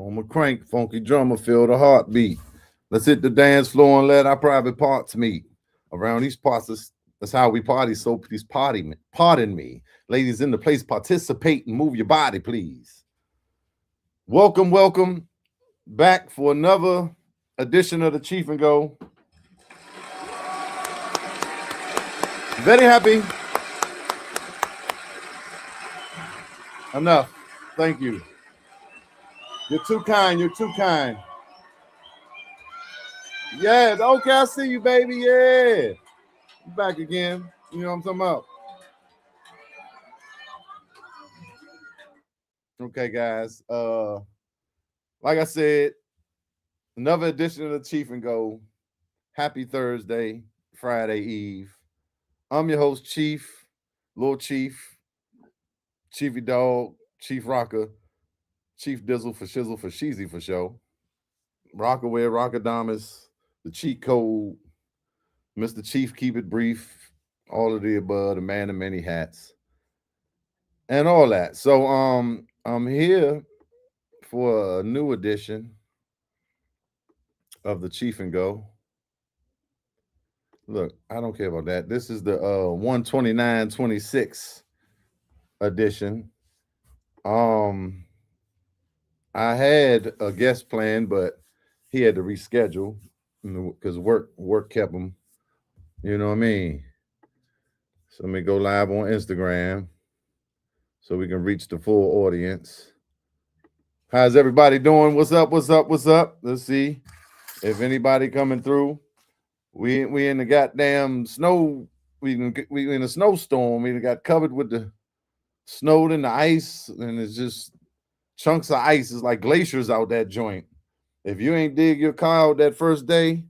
On my crank, funky drummer, feel the heartbeat. Let's hit the dance floor and let our private parts meet. Around these parts, that's how we party. So please pardon me. Ladies in the place, participate and move your body, please. Welcome back for another edition of the Chief and Go. Very happy. Enough. Thank you. You're too kind. You're too kind. Yeah, okay, I see you, baby. Yeah. You back again. You know what I'm talking about? Okay, guys. Like I said, another edition of the Chief and Go. Happy Thursday, Friday Eve. I'm your host, Chief, Lil Chief, Chiefy Dog, Chief Rocker, Chief Dizzle for Shizzle for Sheezy for show. Rockaway, Rockadamas, the cheat code, Mr. Chief, keep it brief, all of the above, the man in many hats, and all that. So I'm here for a new edition of the Chief and Go. Look, I don't care about that. This is the 129-26 edition. I had a guest plan, but he had to reschedule because work kept him. You know what I mean? So let me go live on Instagram so we can reach the full audience. How's everybody doing? What's up? Let's see if anybody coming through. We in the goddamn snow. We in a snowstorm. We got covered with the snow and the ice, and it's just chunks of ice. It's like glaciers out that joint. If you ain't dig your car out that first day,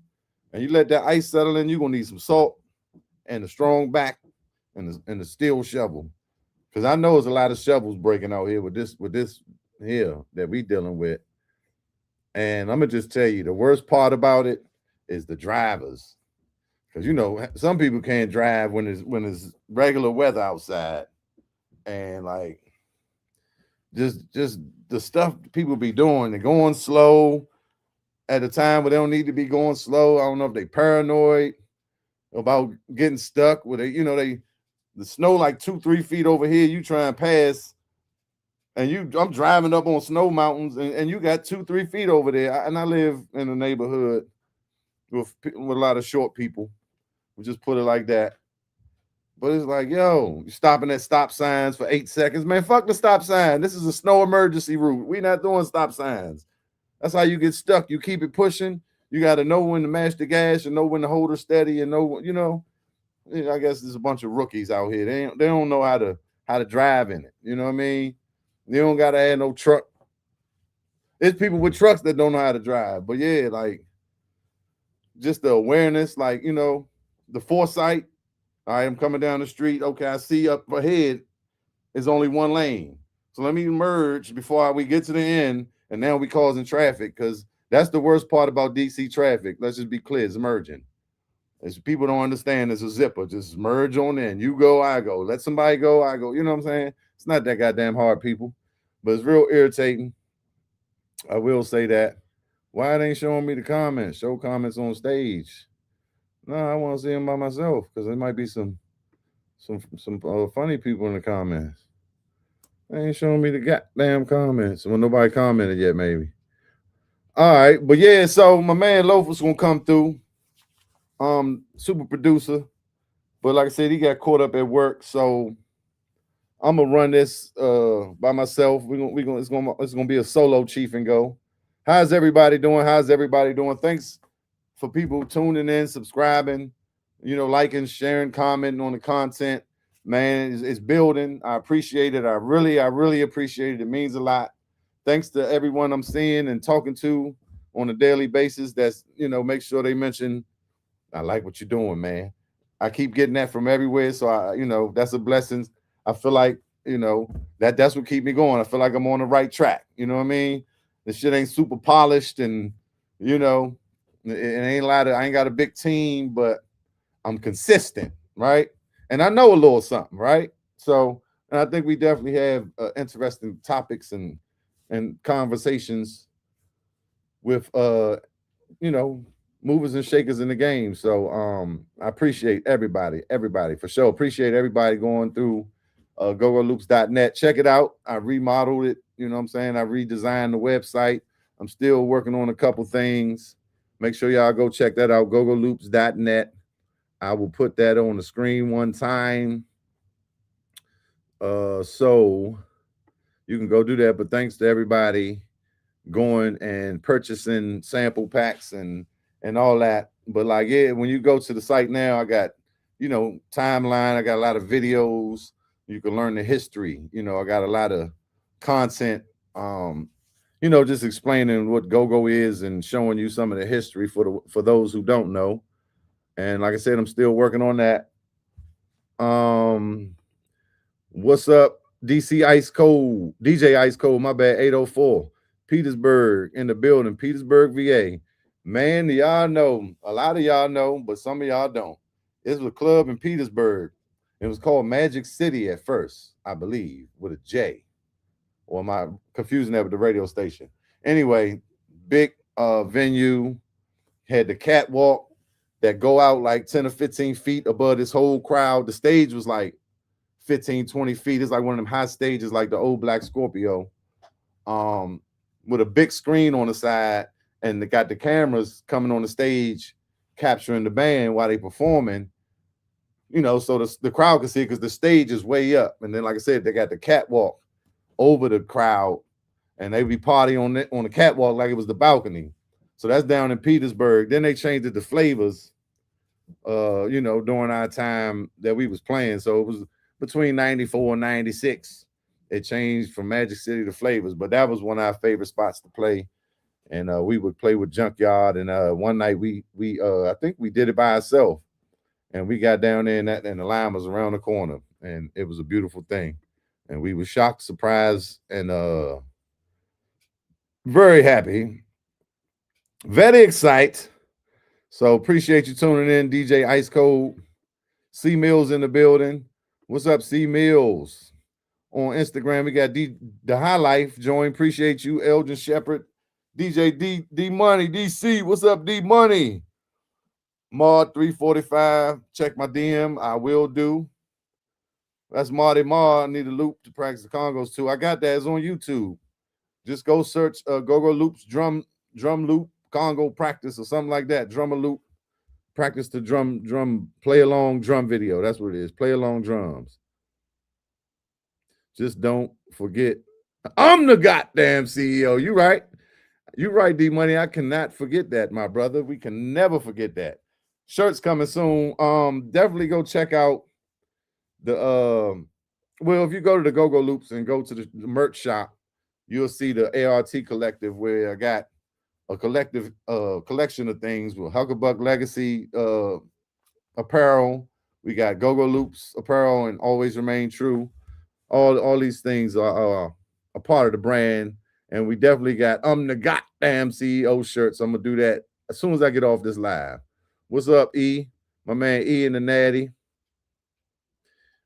and you let that ice settle in, you're gonna need some salt and a strong back and the steel shovel. Because I know there's a lot of shovels breaking out here with this here that we dealing with. And I'm gonna just tell you, the worst part about it is the drivers. Because you know, some people can't drive when it's regular weather outside. And like just the stuff people be doing, they're going slow at a time where they don't need to be going slow. I don't know if they paranoid about getting stuck with the snow like 2-3 feet over here, you try and pass, and I'm driving up on snow mountains, and you got 2-3 feet over there. And I live in a neighborhood with a lot of short people. We just put it like that. But it's like, yo, you stopping at stop signs for 8 seconds. Man, fuck the stop sign. This is a snow emergency route. We're not doing stop signs. That's how you get stuck. You keep it pushing. You got to know when to mash the gas and know when to hold her steady and know, I guess there's a bunch of rookies out here. They don't know how to drive in it. You know what I mean? They don't got to have no truck. There's people with trucks that don't know how to drive. But yeah, like just the awareness, like, the foresight. All right, I'm coming down the street. Okay, I see up ahead is only one lane. So let me merge before we get to the end. And now we causing traffic, because that's the worst part about DC traffic. Let's just be clear, it's merging. As people don't understand, it's a zipper. Just merge on in. You go, I go. Let somebody go, I go. You know what I'm saying? It's not that goddamn hard, people. But it's real irritating. I will say that. Why it ain't showing me the comments? Show comments on stage. No, I want to see them by myself, because there might be some funny people in the comments. They ain't showing me the goddamn comments. Well, nobody commented yet, maybe. All right, but yeah, so my man Loaf's gonna come through. Super producer. But like I said, he got caught up at work, so I'm gonna run this by myself. It's gonna be a solo Chief and Go. How's everybody doing? Thanks for people tuning in, subscribing, liking, sharing, commenting on the content. Man, it's building. I appreciate it. I really appreciate it. It means a lot. Thanks to everyone I'm seeing and talking to on a daily basis. That's, make sure they mention, I like what you're doing, man. I keep getting that from everywhere. So that's a blessing. I feel like, that's what keep me going. I feel like I'm on the right track. You know what I mean? This shit ain't super polished, and it ain't I ain't got a big team, but I'm consistent, right? And I know a little something, right? So, and I think we definitely have interesting topics and conversations with you know, movers and shakers in the game. So I appreciate everybody for sure. Appreciate everybody going through gogoloops.net. Check it out. I remodeled it, you know what I'm saying? I redesigned the website. I'm still working on a couple things. Make sure y'all go check that out, gogoloops.net. I will put that on the screen one time. So you can go do that. But thanks to everybody going and purchasing sample packs and all that. But like, yeah, when you go to the site now, I got, you know, timeline. I got a lot of videos. You can learn the history. You know, I got a lot of content. You know, just explaining what GoGo is and showing you some of the history for those who don't know. And like I said, I'm still working on that. What's up, DC Ice Cold, DJ Ice Cold? My bad, 804. Petersburg in the building, Petersburg, VA. Man, y'all know, a lot of y'all know, but some of y'all don't. It was a club in Petersburg. It was called Magic City at first, I believe, with a J. Or am I confusing that with the radio station? Anyway, big venue, had the catwalk that go out like 10 or 15 feet above this whole crowd. The stage was like 15, 20 feet. It's like one of them high stages like the old Black Scorpio. With a big screen on the side, and they got the cameras coming on the stage capturing the band while they performing, you know, so the crowd can see because the stage is way up. And then, like I said, they got the catwalk over the crowd, and they be partying on the catwalk like it was the balcony. So that's down in Petersburg. Then they changed it to Flavors, you know, during our time that we was playing. So it was between 94 and 96. It changed from Magic City to Flavors, but that was one of our favorite spots to play. And we would play with Junkyard. And one night we I think we did it by ourselves, and we got down there, and the line was around the corner, and it was a beautiful thing. And we were shocked, surprised, and very happy, very excited. So appreciate you tuning in, DJ Ice Cold. C Mills in the building. What's up, C Mills? On Instagram, we got the High Life join. Appreciate you, Elgin Shepherd, DJ D Money, DC. What's up, D Money? Mod 345. Check my DM. I will do. That's Marty Mar. I need a loop to practice the congos too. I got that. It's on YouTube. Just go search Go-Go Loops drum loop Congo practice or something like that. Drummer loop practice the drum play along drum video. That's what it is. Play along drums. Just don't forget, I'm the goddamn CEO. You right. You right, D Money. I cannot forget that, my brother. We can never forget that. Shirts coming soon. Definitely go check out the well, if you go to the Go-Go Loops and go to the merch shop, you'll see the ART Collective, where I got a collective collection of things with Hucklebuck Legacy apparel. We got Go-Go Loops apparel and Always Remain True. All these things are a part of the brand, and we definitely got I'm the goddamn CEO shirts. I'm gonna do that as soon as I get off this live. What's up, E? My man E and the Natty.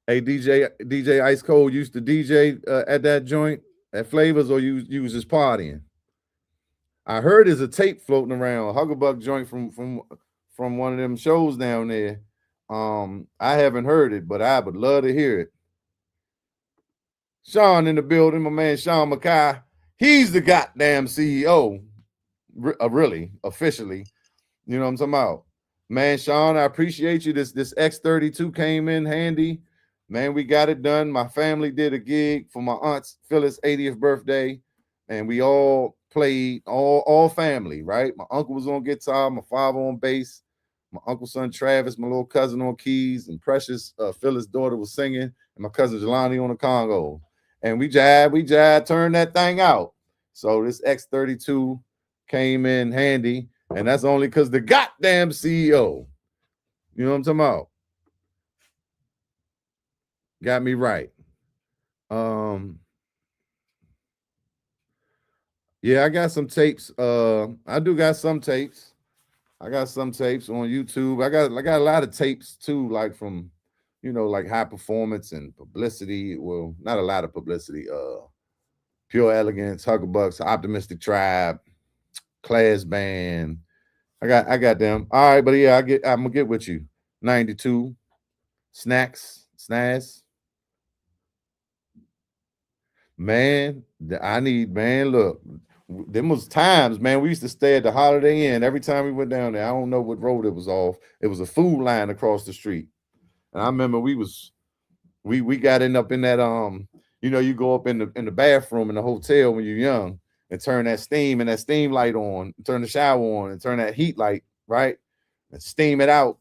Hey, DJ Ice Cold used to DJ at that joint at Flavors, or you was just partying? I heard there's a tape floating around, Hucklebuck joint from one of them shows down there. I haven't heard it, but I would love to hear it. Sean in the building, my man Sean Mackay. He's the goddamn CEO, really, officially. You know what I'm talking about? Man, Sean, I appreciate you. This X32 came in handy. Man, we got it done. My family did a gig for my aunt's Phyllis' 80th birthday, and we all played, all family, right? My uncle was on guitar, my father on bass, my uncle's son Travis, my little cousin on keys, and Precious, Phyllis' daughter, was singing, and my cousin Jelani on the congo. And we jive, turned that thing out. So this X32 came in handy, and that's only because the goddamn CEO, you know what I'm talking about, got me right. Yeah, I got some tapes. I do got some tapes. I got some tapes on YouTube. I got a lot of tapes too, like from, you know, like High Performance and Publicity. Well, not a lot of publicity. Pure Elegance, Hucklebucks, Optimistic Tribe, class band. I got them. All right, but yeah, I'm gonna get with you. 92 snacks. Man, I need, man, look, them was times, man. We used to stay at the Holiday Inn every time we went down there. I don't know what road it was off. It was a food line across the street. And I remember we got up in that you go up in the bathroom in the hotel when you're young and turn that steam light on, turn the shower on and turn that heat light, right? And steam it out.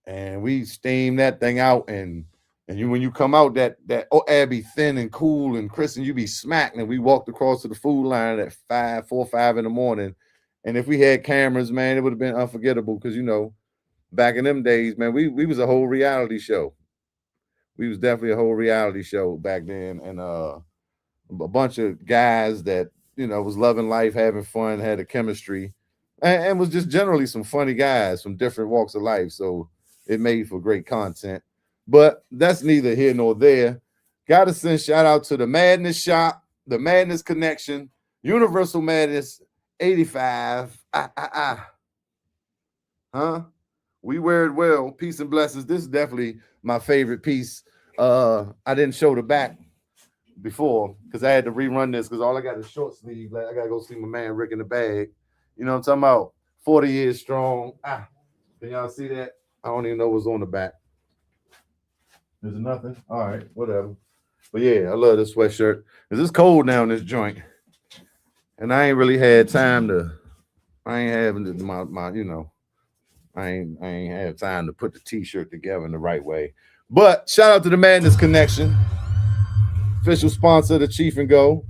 And we steam that thing out, and you when you come out, that air be thin and cool and crisp, and you be smacked. And we walked across to the food line at 5 in the morning. And if we had cameras, man, it would have been unforgettable because back in them days, man, we was a whole reality show. We was definitely a whole reality show back then, and a bunch of guys that was loving life, having fun, had a chemistry, and was just generally some funny guys from different walks of life. So it made for great content. But that's neither here nor there. Gotta send shout out to the Madness Shop, the Madness Connection, Universal Madness 85. Huh? We wear it well. Peace and blessings. This is definitely my favorite piece. I didn't show the back before because I had to rerun this because all I got is short sleeve. Like I gotta go see my man Rick in the bag. You know what I'm talking about? 40 years strong. Can y'all see that? I don't even know what's on the back. There's nothing. All right, whatever. But yeah, I love this sweatshirt. Cause it's cold now in this joint, and I ain't really had time to. I ain't having my I ain't have time to put the t-shirt together in the right way. But shout out to the Madness Connection, official sponsor of the Chief and Go.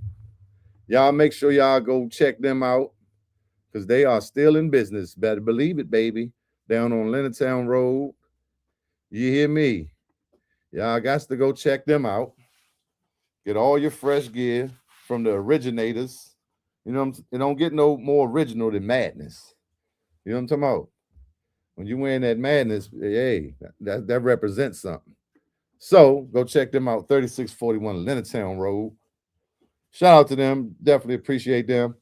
Y'all make sure y'all go check them out because they are still in business. Better believe it, baby. Down on Leonardtown Road. You hear me? Y'all got to go check them out. Get all your fresh gear from the originators. It don't get no more original than Madness. You know what I'm talking about? When you wearing that Madness, hey, that represents something. So go check them out, 3641 Leonardtown Road. Shout out to them. Definitely appreciate them.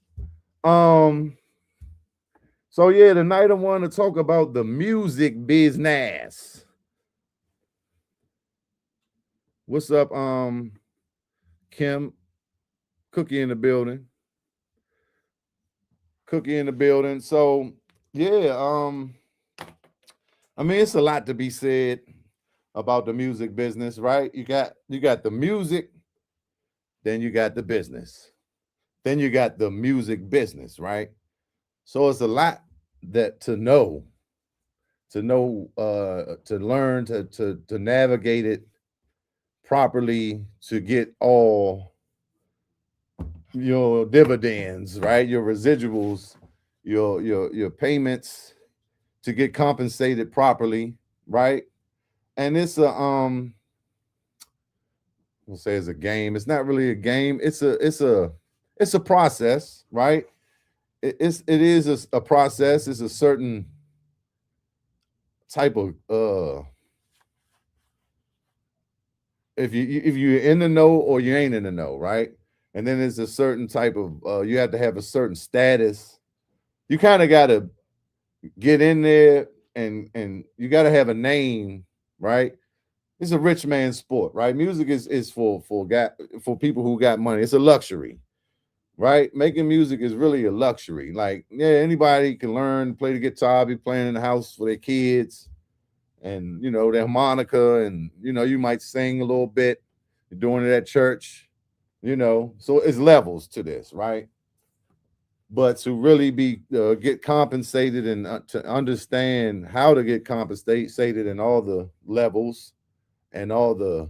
So yeah, tonight I want to talk about the music business. What's up, Kim? Cookie in the building. So yeah, I mean, it's a lot to be said about the music business, right? You got the music, then you got the business, then you got the music business, right? So it's a lot that to learn, to navigate it properly, to get all your dividends, right? Your residuals, your payments, to get compensated properly, right? And it's we'll say it's a game. It's not really a game. It's a process, right? It is a process. It's a certain type of if you're in the know or you ain't in the know, right? And then there's a certain type of you have to have a certain status. You kind of got to get in there and you got to have a name, right? It's a rich man's sport, right? Music is for people who got money. It's a luxury, right? Making music is really a luxury. Like, yeah, anybody can learn, play the guitar, be playing in the house for their kids, and their harmonica, and you might sing a little bit. You're doing it at church, So it's levels to this, right? But to really get compensated and to understand how to get compensated in all the levels and all the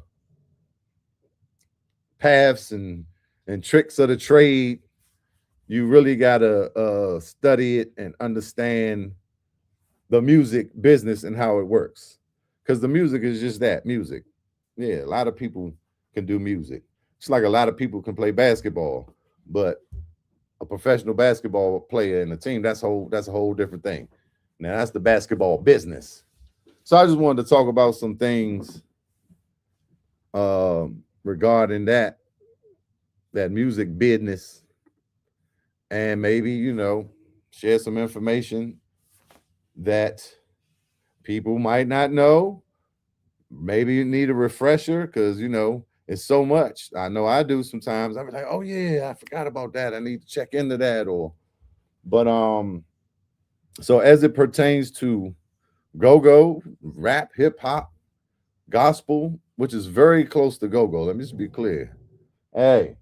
paths and tricks of the trade, you really gotta study it and understand the music business and how it works. Because the music is just that, music. Yeah, a lot of people can do music. It's like a lot of people can play basketball, but a professional basketball player and a team, that's a whole different thing. Now that's the basketball business. So I just wanted to talk about some things regarding that music business and maybe, share some information that people might not know. Maybe you need a refresher because, it's so much. I know I do sometimes. I'm like, oh yeah, I forgot about that. I need to check into that. But so as it pertains to go-go, rap, hip hop, gospel, which is very close to go-go. Let me just be clear. Hey,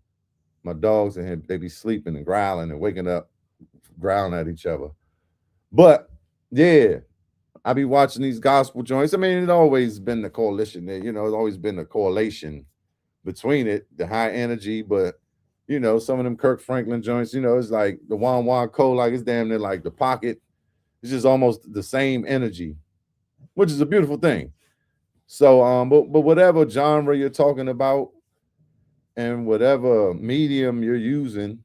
my dogs in here, they be sleeping and growling and waking up, growling at each other. But yeah, I be watching these gospel joints. I mean, it's always been the coalition there, it's always been a correlation between it, the high energy, but some of them Kirk Franklin joints, it's like the Wan Wan Co, like it's damn near like the pocket. It's just almost the same energy, which is a beautiful thing. So but whatever genre you're talking about and whatever medium you're using,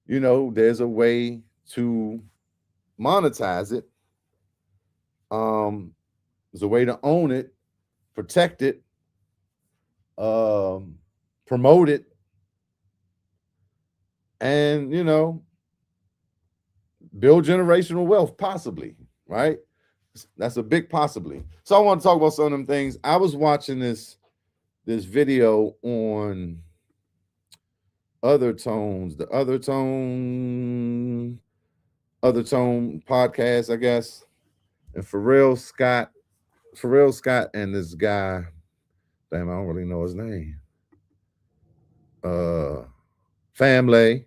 there's a way to monetize it. There's a way to own it, protect it, promote it, and build generational wealth, possibly, right? That's a big possibly. So I want to talk about some of them things. I was watching this video on Other Tones, the Other Tone podcast, I guess. And Pharrell Scott and this guy, damn, I don't really know his name. Family,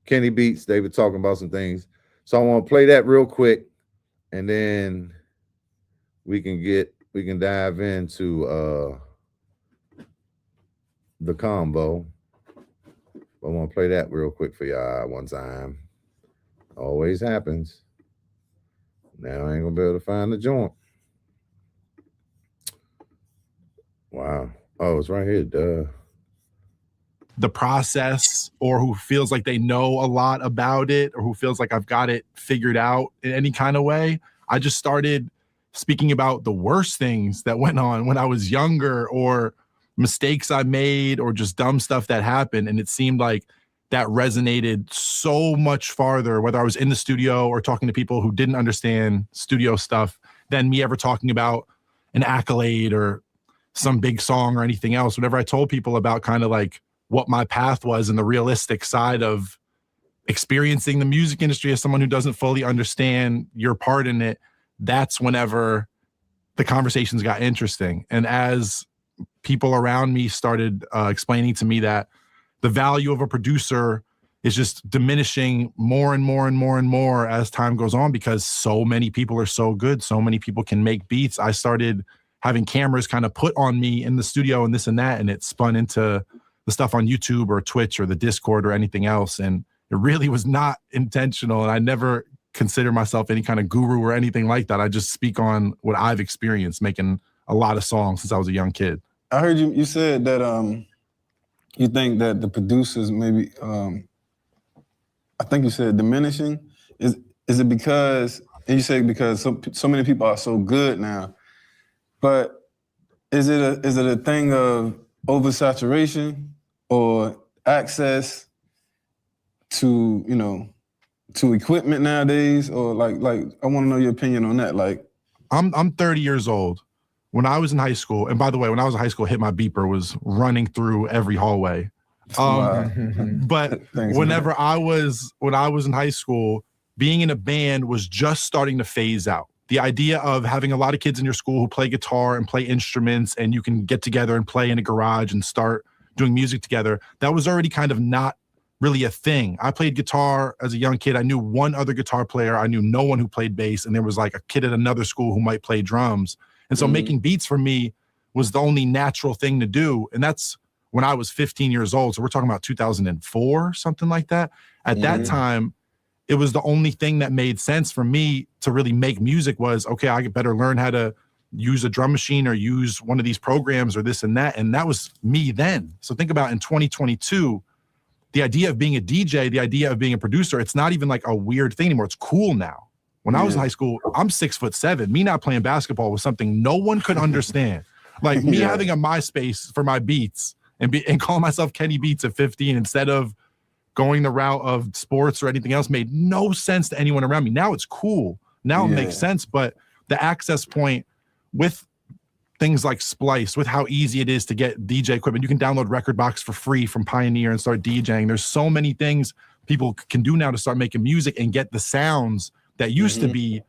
Kenny Beats, they were talking about some things. So I want to play that real quick, and then we can dive into the combo. I want to play that real quick for y'all one time. Always happens. Now I ain't gonna be able to find the joint. Wow. Oh, it's right here. Duh. The process, or who feels like they know a lot about it, or who feels like I've got it figured out in any kind of way. I just started speaking about the worst things that went on when I was younger, or mistakes I made, or just dumb stuff that happened. And it seemed like that resonated so much farther, whether I was in the studio or talking to people who didn't understand studio stuff, than me ever talking about an accolade or some big song or anything else. Whenever I told people about kind of like what my path was and the realistic side of experiencing the music industry as someone who doesn't fully understand your part in it, that's whenever the conversations got interesting. And as people around me started explaining to me that the value of a producer is just diminishing more and more and more and more as time goes on, because so many people are so good, so many people can make beats, I started having cameras kind of put on me in the studio and this and that, and it spun into the stuff on YouTube or Twitch or the Discord or anything else. And it really was not intentional. And I never consider myself any kind of guru or anything like that. I just speak on what I've experienced making a lot of songs since I was a young kid. I heard you said that you think that the producers maybe, I think you said diminishing. Is it because, and you say because so many people are so good now, but is it a thing of oversaturation or access to to equipment nowadays, or like I want to know your opinion on that. Like, I'm 30 years old. When I was in high school, and by the way, when I was in high school, Hit My Beeper was running through every hallway. Wow. But Thanks, when I was in high school, being in a band was just starting to phase out. The idea of having a lot of kids in your school who play guitar and play instruments, and you can get together and play in a garage and start doing music together, that was already kind of not really a thing. I played guitar as a young kid. I knew one other guitar player. I knew no one who played bass, and there was like a kid at another school who might play drums. And so making beats for me was the only natural thing to do. And that's when I was 15 years old. So we're talking about 2004, something like that. At that time, it was the only thing that made sense for me to really make music was, okay, I better learn how to use a drum machine or use one of these programs or this and that. And that was me then. So think about in 2022, the idea of being a DJ, the idea of being a producer, it's not even like a weird thing anymore. It's cool now. When I was in high school, I'm 6'7". Me not playing basketball was something no one could understand. Like me having a MySpace for my beats and calling myself Kenny Beats at 15 instead of going the route of sports or anything else made no sense to anyone around me. Now it's cool. Now it makes sense. But the access point with things like Splice, with how easy it is to get DJ equipment, you can download Rekordbox for free from Pioneer and start DJing. There's so many things people can do now to start making music and get the sounds that used to be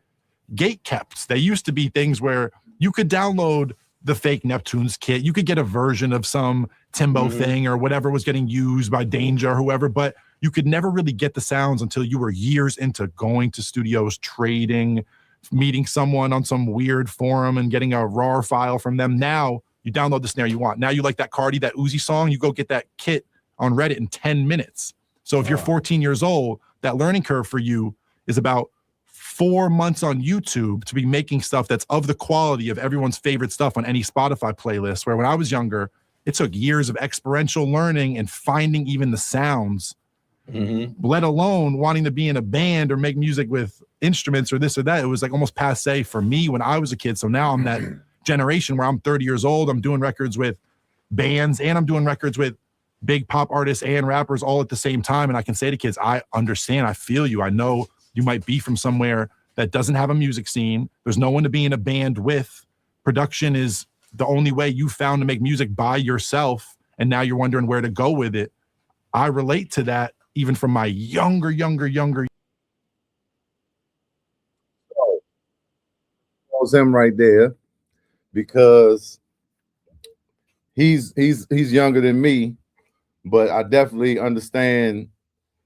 gate kept. They used to be things where you could download the fake Neptunes kit. You could get a version of some Timbo thing or whatever was getting used by Danger or whoever, but you could never really get the sounds until you were years into going to studios, trading, meeting someone on some weird forum and getting a RAR file from them. Now you download the snare you want. Now you like that Cardi, that Uzi song, you go get that kit on Reddit in 10 minutes. So if you're 14 years old, that learning curve for you is about 4 months on YouTube to be making stuff that's of the quality of everyone's favorite stuff on any Spotify playlist. Where when I was younger, it took years of experiential learning and finding even the sounds, let alone wanting to be in a band or make music with instruments or this or that. It was like almost passe for me when I was a kid. So now I'm that generation where I'm 30 years old. I'm doing records with bands and I'm doing records with big pop artists and rappers all at the same time. And I can say to kids, I understand, I feel you. I know you might be from somewhere that doesn't have a music scene. There's no one to be in a band with. Production is the only way you found to make music by yourself. And now you're wondering where to go with it. I relate to that even from my younger. Was him right there because he's younger than me, but I definitely understand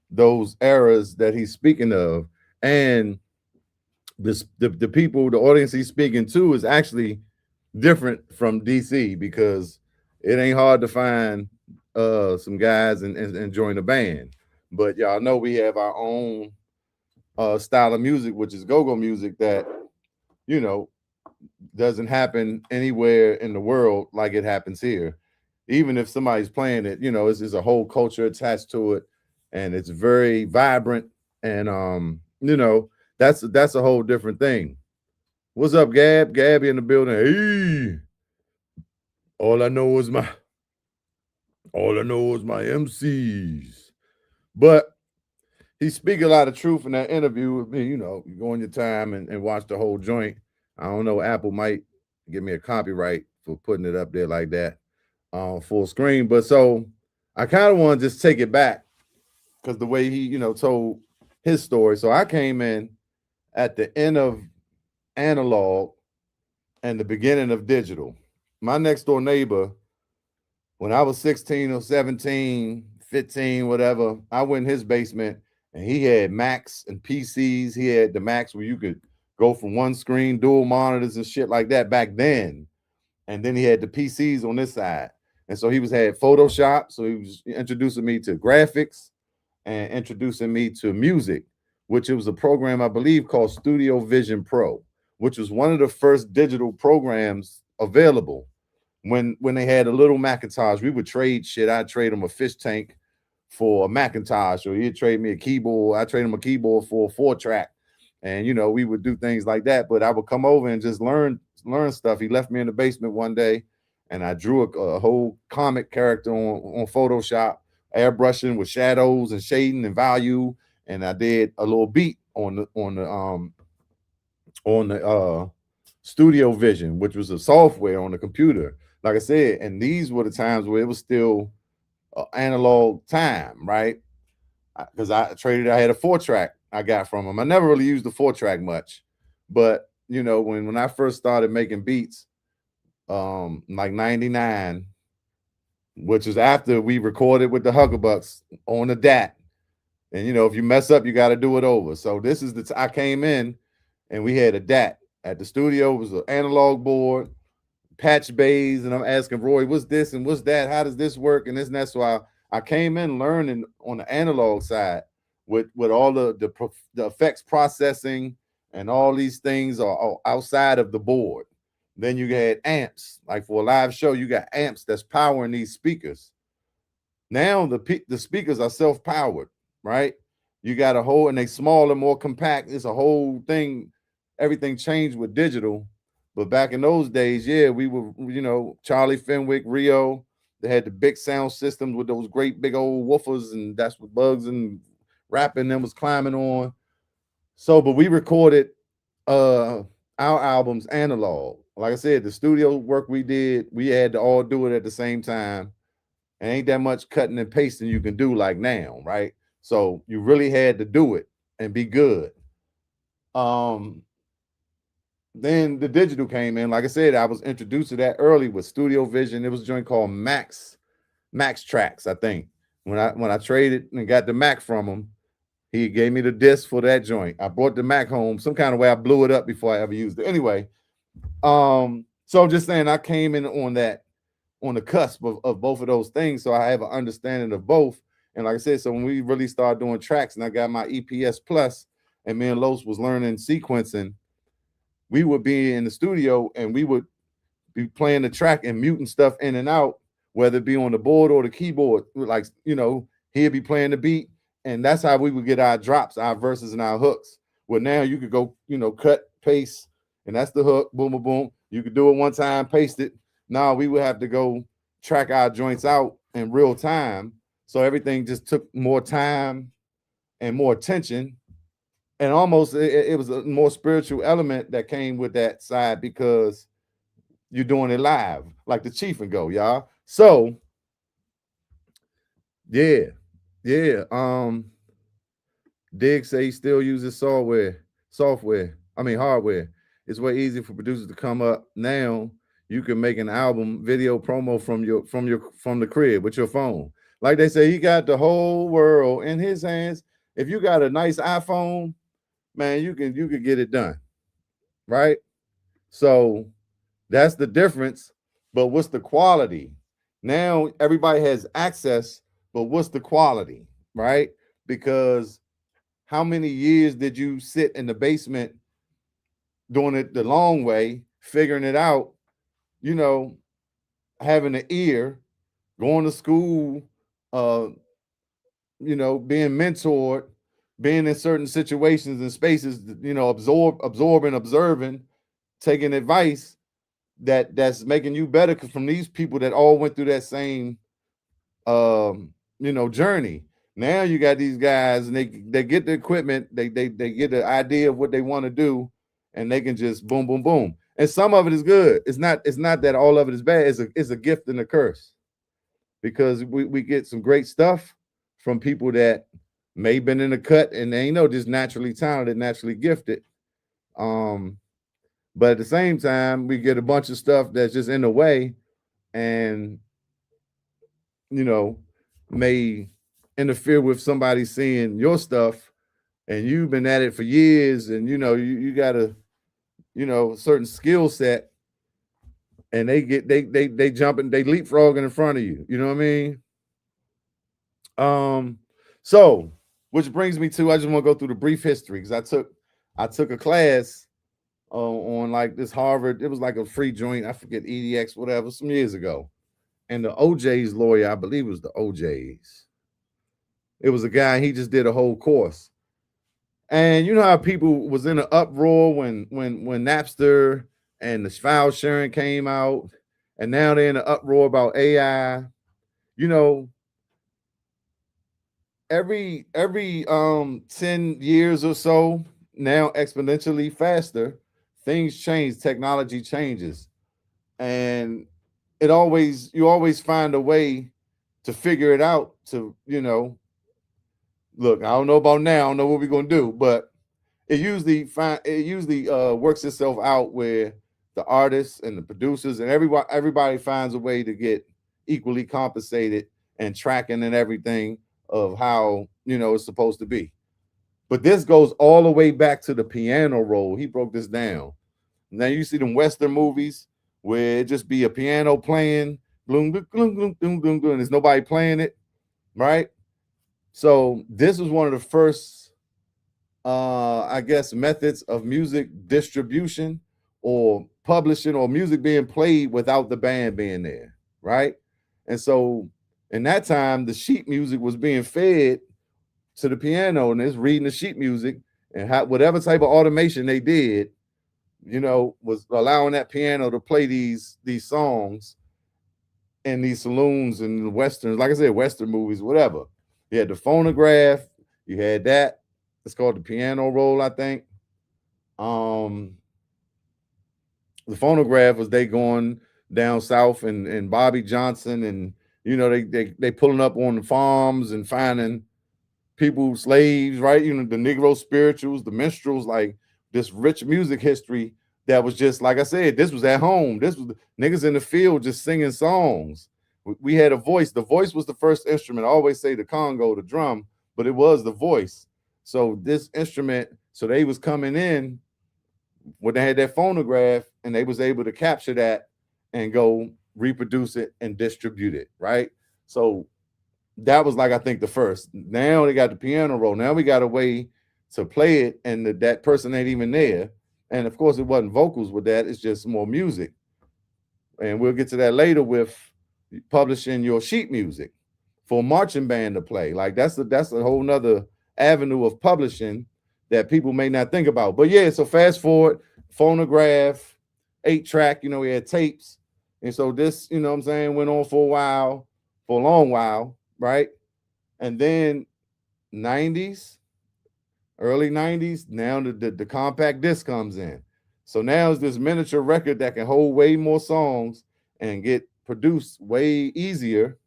those eras that he's speaking of. And the people, the audience he's speaking to is actually different from DC because it ain't hard to find some guys and join a band. But y'all know we have our own style of music, which is go-go music that, you know, doesn't happen anywhere in the world like it happens here. Even if somebody's playing it, you know, it's a whole culture attached to it, and it's very vibrant. And you know, that's a whole different thing. What's up, Gab? Gabby in the building. Hey, all I know is my MCs. But he speak a lot of truth in that interview with me. You know, you go on your time and watch the whole joint. I don't know, Apple might give me a copyright for putting it up there like that full screen. But so I kind of want to just take it back because the way he, you know, told his story. So I came in at the end of analog and the beginning of digital. My next door neighbor, when I was 16 or 17, 15, whatever, I went in his basement and he had Macs and PCs. He had the Macs where you could go from one screen, dual monitors and shit like that back then. And then he had the PCs on this side. And so he had Photoshop. So he was introducing me to graphics and introducing me to music, which it was a program, I believe, called Studio Vision Pro, which was one of the first digital programs available. When they had a little Macintosh, we would trade shit. I'd trade him a fish tank for a Macintosh, or he'd trade me a keyboard. I'd trade him a keyboard for a 4-track. And, you know, we would do things like that. But I would come over and just learn stuff. He left me in the basement one day, and I drew a whole comic character on Photoshop, airbrushing with shadows and shading and value. And I did a little beat on the Studio Vision, which was a software on the computer. Like I said, and these were the times where it was still analog time, right? Because I had a 4-track I got from him. I never really used the 4-track much, but you know, when I first started making beats, like 99, which was after we recorded with the Huckabucks on the DAT, and you know, if you mess up, you got to do it over. So this is I came in and we had a DAT at the studio. It was an analog board, patch bays, and I'm asking Roy, what's this and what's that? How does this work? And this and that. So I came in learning on the analog side with all the effects processing and all these things are outside of the board. Then you had amps, like for a live show, you got amps that's powering these speakers. Now the speakers are self-powered, right? You got a whole, and they smaller, more compact. It's a whole thing. Everything changed with digital. But back in those days, yeah, we were, you know, Charlie Fenwick, Rio, They had the big sound systems with those great big old woofers, and that's what Bugs and rapping them was climbing on. So, but we recorded our albums analog. Like I said, the studio work we did, we had to all do it at the same time. And ain't that much cutting and pasting you can do like now, right? So you really had to do it and be good. Then the digital came in. Like I said, I was introduced to that early with Studio Vision. It was a joint called Max Tracks, I think. When I traded and got the Mac from him, he gave me the disc for that joint. I brought the Mac home. Some kind of way I blew it up before I ever used it. Anyway, so I'm just saying I came in on the cusp of both of those things. So I have an understanding of both. And like I said, so when we really started doing tracks and I got my EPS Plus and me and Los was learning sequencing, we would be in the studio and we would be playing the track and muting stuff in and out, whether it be on the board or the keyboard. Like, he'd be playing the beat, and that's how we would get our drops, our verses, and our hooks. Well, now you could go, cut, paste, and that's the hook, boom, boom, boom. You could do it one time, paste it. Now we would have to go track our joints out in real time. So everything just took more time and more attention. And almost it was a more spiritual element that came with that side because you're doing it live, like the Chief and go, y'all. So yeah. Dig say he still uses hardware. It's way easier for producers to come up now. You can make an album video promo from the crib with your phone. Like they say, he got the whole world in his hands. If you got a nice iPhone, man, you can get it done, right? So that's the difference. But what's the quality? Now everybody has access, but what's the quality, right? Because how many years did you sit in the basement doing it the long way, figuring it out, having an ear, going to school, being mentored, being in certain situations and spaces, absorbing, observing, taking advice that's making you better from these people that all went through that same journey. Now you got these guys and they get the equipment, they get the idea of what they want to do, and they can just boom, boom, boom. And some of it is good. It's not that all of it is bad. It's a gift and a curse, because we get some great stuff from people that may have been in the cut and they just naturally talented, naturally gifted. But at the same time, we get a bunch of stuff that's just in the way and, may interfere with somebody seeing your stuff, and you've been at it for years, and, you got a, certain skill set, and they jumping, they leapfrogging in front of you. You know what I mean? So, which brings me to, I just want to go through the brief history, because I took a class on like this Harvard. It was like a free joint. I forget, EDX, whatever, some years ago. And the OJ's lawyer, I believe it was the OJ's. It was a guy, he just did a whole course. And you know how people was in an uproar when Napster and the file sharing came out, and now they're in an uproar about AI. Every 10 years or so, now exponentially faster, things change, technology changes. And you always find a way to figure it out, to, look, I don't know about now, I don't know what we're gonna do, but it usually works itself out where the artists and the producers and everybody finds a way to get equally compensated and tracking and everything of how it's supposed to be. But this goes all the way back to the piano roll. He broke this down. Now you see them Western movies where it just be a piano playing, bloom, bloom, bloom, bloom, bloom, bloom, bloom, and there's nobody playing it, right? So this was one of the first, I guess, methods of music distribution or publishing, or music being played without the band being there, right? And so in that time, the sheet music was being fed to the piano, and it's reading the sheet music, and whatever type of automation they did, was allowing that piano to play these songs in these saloons and the westerns, like I said, western movies, whatever. You had the phonograph, you had that. It's called the piano roll, I think. The phonograph was they going down south and Bobby Johnson and they pulling up on the farms and finding people, slaves, right? The Negro spirituals, the minstrels, like this rich music history that was just, like I said, this was at home. This was niggas in the field just singing songs. We had a voice. The voice was the first instrument. I always say the congo, the drum, but it was the voice. So this instrument, so they was coming in when they had that phonograph and they was able to capture that and go reproduce it and distribute it, right? So that was like, I think the first. Now they got the piano roll. Now we got a way to play it and that person ain't even there. And of course it wasn't vocals with that, it's just more music. And we'll get to that later with publishing your sheet music for a marching band to play. Like that's a whole nother avenue of publishing that people may not think about. But yeah, so fast forward, phonograph, 8-track, we had tapes. And so this, what I'm saying, went on for a long while, right? And then 90s, early 90s, now the compact disc comes in. So now it's this miniature record that can hold way more songs and get produced way easier.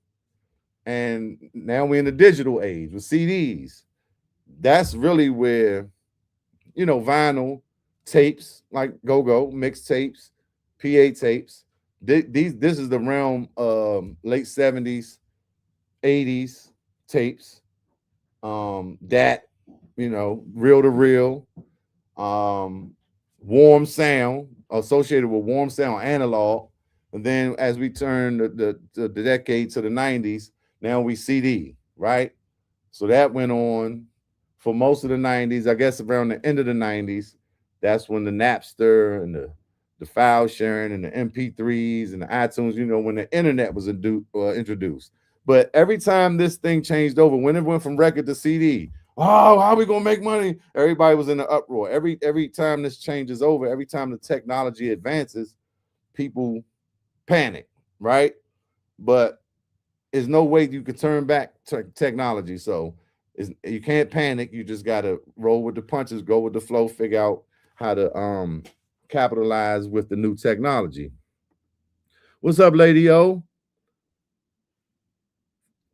And now we're in the digital age with CDs. That's really where, vinyl tapes like go-go, mixtapes, PA tapes. This is the realm of late 70s, 80s tapes. That, reel to reel, warm sound, associated with warm sound, analog. And then as we turn the decade to the 90s, now we CD, right? So that went on for most of the 90s. I guess around the end of the 90s, that's when the Napster and the file sharing and the MP3s and the iTunes, when the internet was introduced. But every time this thing changed over, when it went from record to CD, how are we gonna make money? Everybody was in an uproar. Every time this changes over, every time the technology advances, people panic, right? But there's no way you could turn back technology. So you can't panic. You just gotta roll with the punches, go with the flow, figure out how to capitalize with the new technology. What's up, Lady O?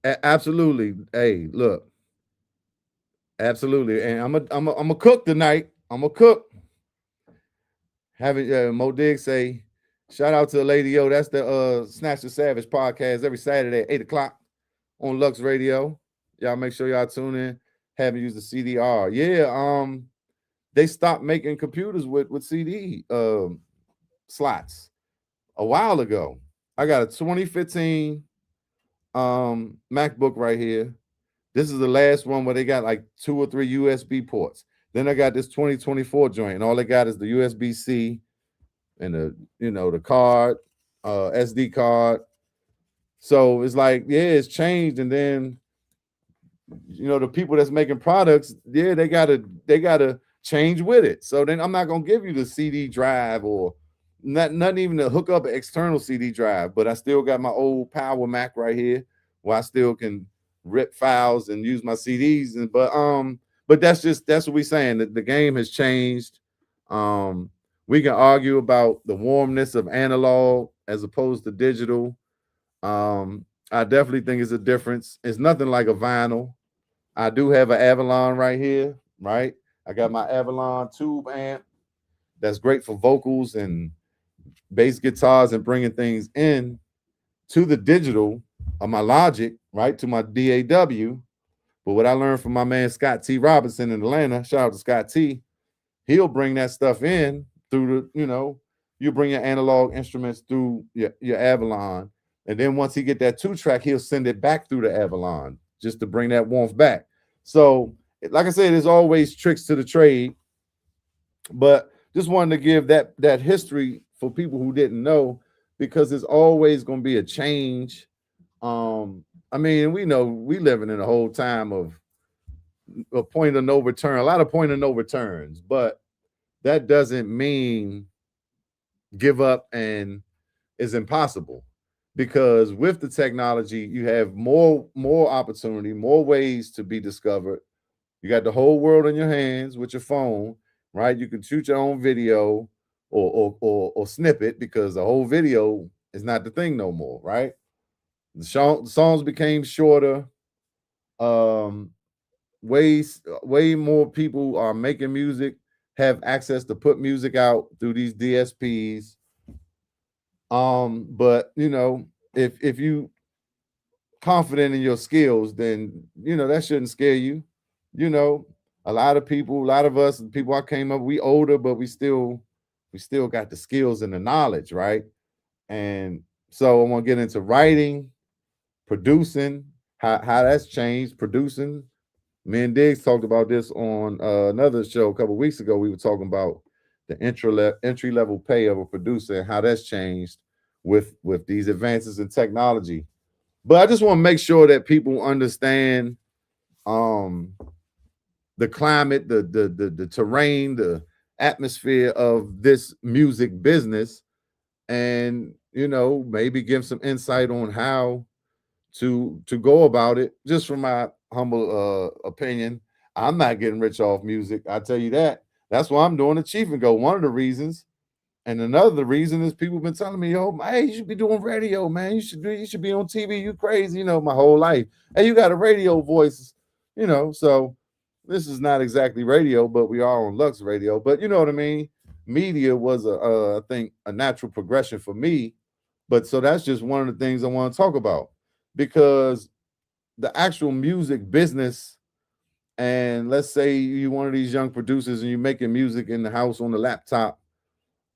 Absolutely. Hey, look. Absolutely. And I'm a cook tonight. I'm a cook. Having Mo Diggs say, shout out to Lady O. That's the Snatch the Savage podcast every Saturday at 8 o'clock on Lux Radio. Y'all make sure y'all tune in. Haven't used the CDR. Yeah, they stopped making computers with CD slots a while ago. I got a 2015 MacBook right here. This is the last one where they got like 2 or 3 USB ports. Then I got this 2024 joint, and all they got is the USB-C and the card, SD card. So it's like, yeah, it's changed. And then, the people that's making products, yeah, they gotta change with it. So then I'm not gonna give you the CD drive or nothing even to hook up an external CD drive, but I still got my old Power Mac right here where I still can rip files and use my CDs. But that's what we're saying, that the game has changed. We can argue about the warmness of analog as opposed to digital. I definitely think it's a difference. It's nothing like a vinyl. I do have an Avalon right here, right? I got my Avalon tube amp that's great for vocals and bass guitars and bringing things in to the digital of my Logic, right, to my DAW. But what I learned from my man Scott T. Robinson in Atlanta, shout out to Scott T., he'll bring that stuff in through you bring your analog instruments through your Avalon. And then once he get that 2-track, he'll send it back through the Avalon just to bring that warmth back. So, like I said, there's always tricks to the trade. But just wanted to give that history for people who didn't know, because there's always going to be a change. I mean, we know we living in a whole time of a point of no return, a lot of point of no returns, but that doesn't mean give up and it's impossible. because with the technology, you have more opportunity, more ways to be discovered. You got the whole world in your hands with your phone, right? You can shoot your own video or snippet, because the whole video is not the thing no more, right? The songs became shorter. Um, way more people are making music, have access to put music out through these DSPs. But you know, if you confident in your skills, then you know that shouldn't scare you. You know, a lot of people, a lot of us, people I came up, we older, but we still got the skills and the knowledge, right? And so I want to get into writing, producing, how that's changed, producing. Me and Diggs talked about this on another show a couple weeks ago. We were talking about the entry level pay of a producer and how that's changed with these advances in technology. But I just want to make sure that people understand the climate, the terrain, the atmosphere of this music business, and you know, maybe give some insight on how to go about it. Just from my humble opinion, I'm not getting rich off music. I tell you that. That's why I'm doing the Chief and Go. One of the reasons, and another reason is people been telling me, "Yo, hey, you should be doing radio, man. You should be on TV. You crazy, you know, my whole life. Hey, you got a radio voice, you know." So this is not exactly radio, but we are on Lux Radio. But you know what I mean. Media was I think a natural progression for me. But so that's just one of the things I want to talk about, because the actual music business, and let's say you're one of these young producers and you're making music in the house on the laptop,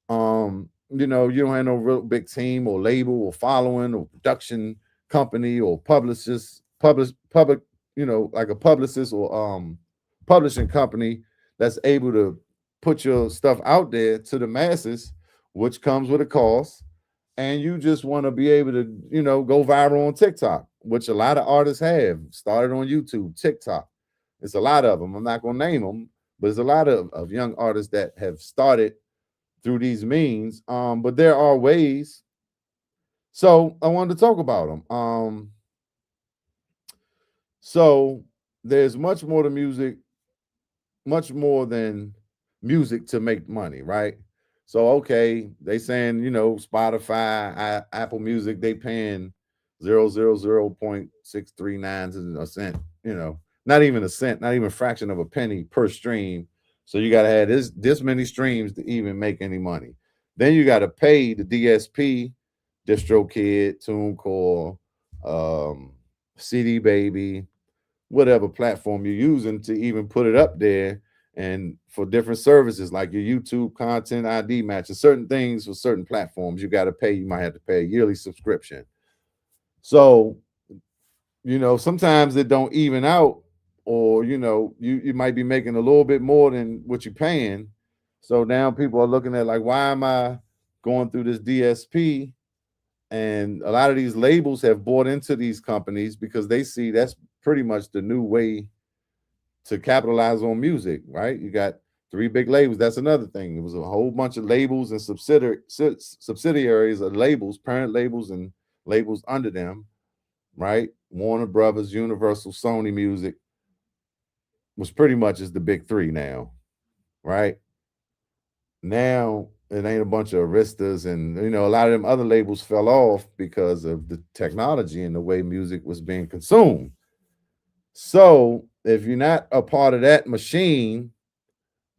you know, you don't have no real big team or label or following or production company or public, you know, like a publicist or publishing company that's able to put your stuff out there to the masses, which comes with a cost. And you just want to be able to, you know, go viral on TikTok, which a lot of artists have started on YouTube, TikTok. It's a lot of them. I'm not going to name them, but there's a lot of young artists that have started through these means. But there are ways. So I wanted to talk about them. So there's much more to music, much more than music to make money, right? So okay, they saying, you know, Spotify, Apple Music, they paying 0.639 a cent, you know, not even a cent, not even a fraction of a penny per stream. So you gotta have this many streams to even make any money. Then you gotta pay the DSP, DistroKid, TuneCore, CD Baby, whatever platform you're using to even put it up there, and for different services like your YouTube content ID matches, certain things for certain platforms you got to pay. You might have to pay a yearly subscription. So, you know, sometimes it don't even out, or you know, you might be making a little bit more than what you're paying. So now people are looking at like, why am I going through this DSP? And a lot of these labels have bought into these companies because they see that's pretty much the new way to capitalize on music, right? You got 3 big labels. That's another thing. It was a whole bunch of labels and subsidiaries of labels, parent labels and labels under them, right? Warner Brothers, Universal, Sony Music was pretty much is the big 3 now, right? Now it ain't a bunch of Aristas, and you know, a lot of them other labels fell off because of the technology and the way music was being consumed. So if you're not a part of that machine,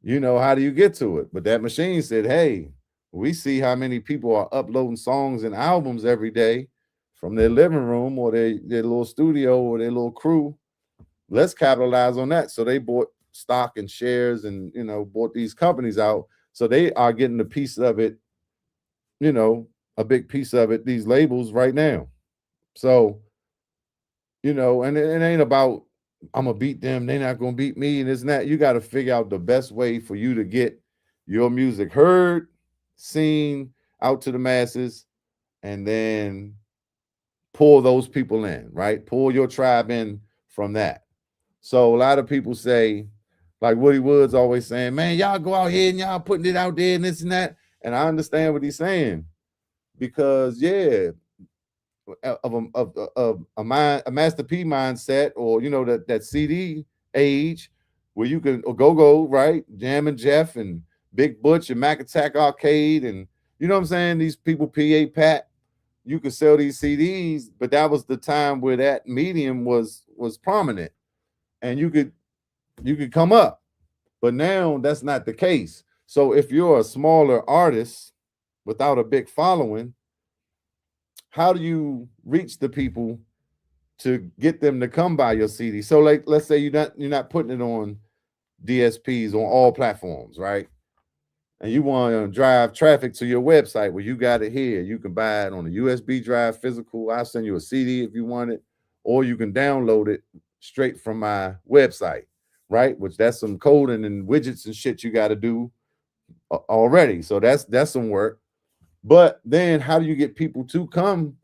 you know, how do you get to it? But that machine said, hey, we see how many people are uploading songs and albums every day from their living room or their little studio or their little crew. Let's capitalize on that. So they bought stock and shares and, you know, bought these companies out. So they are getting a piece of it, you know, a big piece of it, these labels right now. So, you know, and it ain't about I'm gonna beat them, they're not gonna beat me, and it's not. You got to figure out the best way for you to get your music heard, seen, out to the masses, and then pull those people in, right? Pull your tribe in from that. So a lot of people say, like Woody Woods always saying, man, y'all go out here and y'all putting it out there and this and that. And I understand what he's saying, because yeah, a Master P mindset, or that CD age where you can go right, Jam and Jeff and Big Butch and Mac Attack Arcade, and you know what I'm saying, these people, PA Pat, you could sell these CDs, but that was the time where that medium was prominent, and you could come up. But now that's not the case. So if you're a smaller artist without a big following, how do you reach the people to get them to come buy your CD? So like, let's say you're not putting it on DSPs on all platforms, right? And you want to drive traffic to your website where you got it here. You can buy it on a USB drive, physical. I'll send you a CD if you want it, or you can download it straight from my website, right? Which that's some coding and widgets and shit you got to do already. So that's some work. But then how do you get people to come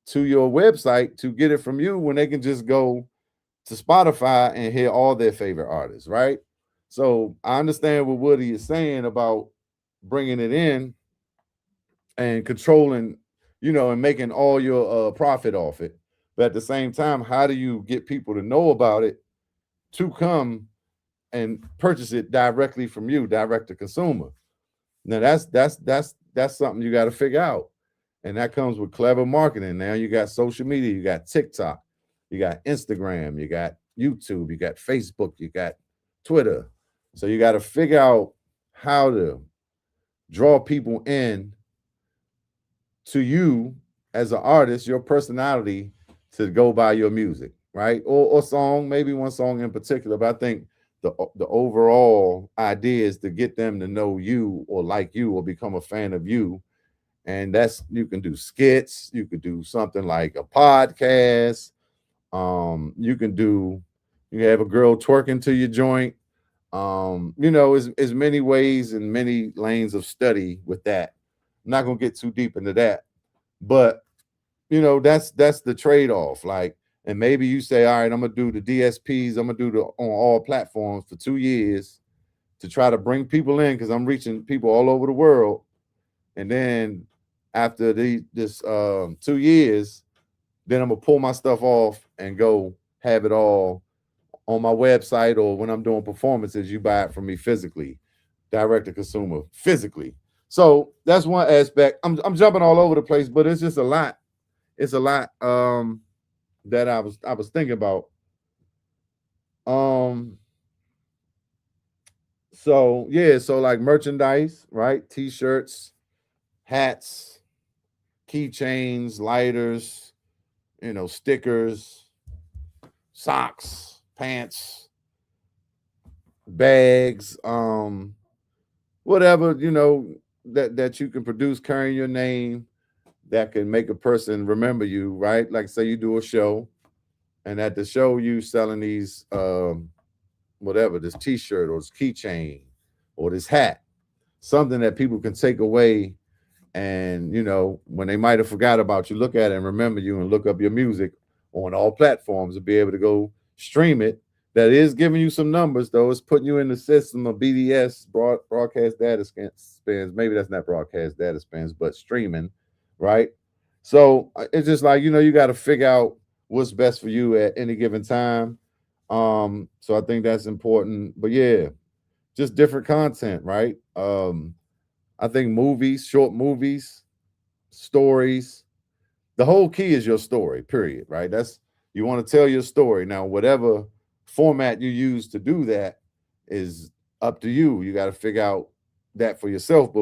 to your website to get it from you when they can just go to Spotify and hear all their favorite artists, right? So I understand what Woody is saying about bringing it in and controlling, and making all your profit off it. But at the same time, how do you get people to know about it to come and purchase it directly from you, direct to consumer? Now that's something you got to figure out. And that comes with clever marketing. Now you got social media, you got TikTok, you got Instagram, you got YouTube, you got Facebook, you got Twitter. So you got to figure out how to draw people in to you as an artist, your personality, to go buy your music, right? Or song, maybe one song in particular. But I think the overall idea is to get them to know you or like you or become a fan of you. And you can do skits, you could do something like a podcast. You can have a girl twerking to your joint. As many ways and many lanes of study with that. I'm not gonna get too deep into that, but that's the trade-off. Like, and maybe you say, all right, I'm gonna do the DSPs, I'm gonna do on all platforms for 2 years to try to bring people in, because I'm reaching people all over the world. And then after this 2 years, then I'm gonna pull my stuff off and go have it all on my website, or when I'm doing performances, you buy it from me physically, direct to consumer, physically. So that's one aspect. I'm jumping all over the place, but it's just a lot. It's a lot that I was thinking about. So yeah, so like merchandise, right? T-shirts, hats, keychains, lighters, stickers, socks, pants, bags, whatever, that you can produce carrying your name that can make a person remember you, right? Like, say you do a show, and at the show you selling these whatever, this t-shirt or this keychain or this hat, something that people can take away, and when they might have forgot about you, look at it and remember you, and look up your music on all platforms and be able to go stream it. That is giving you some numbers, though. It's putting you in the system of BDS, broadcast data spans. Maybe that's not broadcast data spans, but streaming, right? So it's just like, you got to figure out what's best for you at any given time. So I think that's important. But yeah, just different content, right? I think movies, short movies, stories. The whole key is your story, period, right? You want to tell your story. Now, whatever format you use to do that is up to you. You got to figure out that for yourself.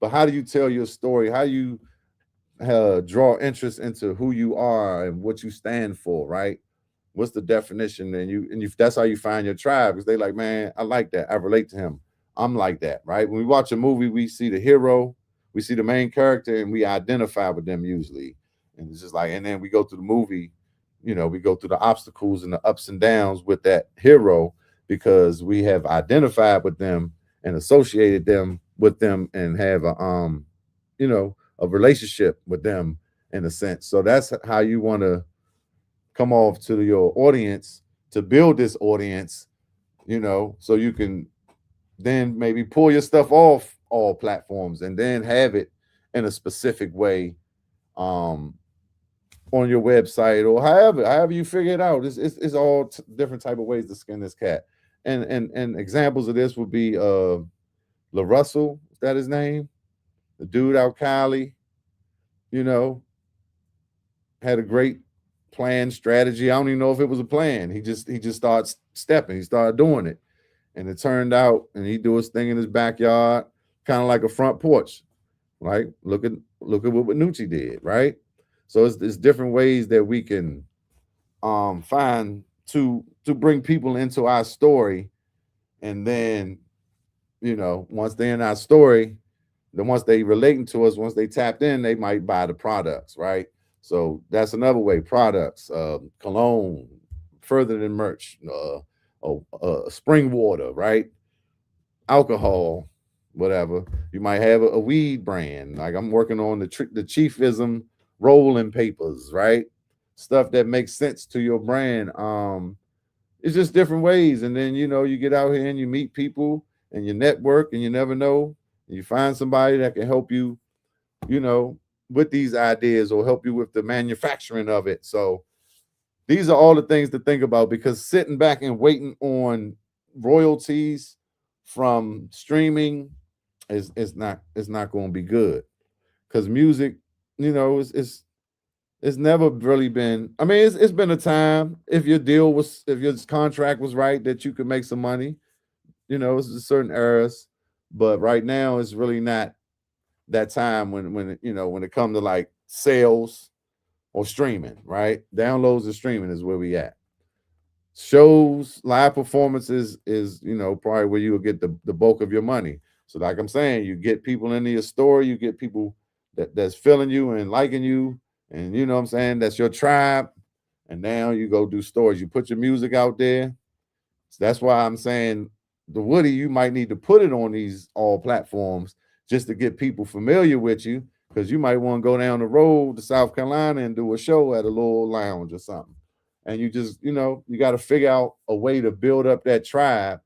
But how do you tell your story? How do you draw interest into who you are and what you stand for, right? What's the definition? And that's how you find your tribe, because they like, man, I like that. I relate to him. I'm like that, right? When we watch a movie, we see the hero, we see the main character, and we identify with them usually. And it's just like, and then we go through the movie, we go through the obstacles and the ups and downs with that hero, because we have identified with them and associated them with them and have a relationship with them in a sense. So that's how you want to come off to your audience, to build this audience, so you can then maybe pull your stuff off all platforms and then have it in a specific way on your website or however you figure it out. It's all different type of ways to skin this cat. And examples of this would be La Russell, is that his name? The dude out Cali, you know, had a great plan, strategy. I don't even know if it was a plan. He just started stepping, he started doing it. And it turned out, and he do his thing in his backyard, kind of like a front porch. Right? Look at what Nucci did, right? So it's different ways that we can find to bring people into our story, and then, you know, once they're in our story, then once they relating to us, once they tapped in, they might buy the products, right? So that's another way. Products, cologne, further than merch, spring water, right? Alcohol, whatever. You might have a weed brand. Like I'm working on the Chiefism rolling papers, right? Stuff that makes sense to your brand. It's just different ways. And then, you know, you get out here and you meet people and you network, and you never know. You find somebody that can help you, you know, with these ideas or help you with the manufacturing of it. So these are all the things to think about, because sitting back and waiting on royalties from streaming is not going to be good, because music, you know, it's never really been. I mean, it's been a time, if your contract was right, that you could make some money. You know, it's certain eras, but right now it's really not that time when you know, when it comes to like sales or streaming, right? Downloads and streaming is where we at. Shows, live performances is, you know, probably where you will get the bulk of your money. So like I'm saying, you get people into your store, you get people that's feeling you and liking you, and you know what I'm saying, that's your tribe. And now you go do stores, you put your music out there. So that's why I'm saying the Woody, you might need to put it on these all platforms just to get people familiar with you, because you might want to go down the road to South Carolina and do a show at a little lounge or something. And you just, you know, you got to figure out a way to build up that tribe,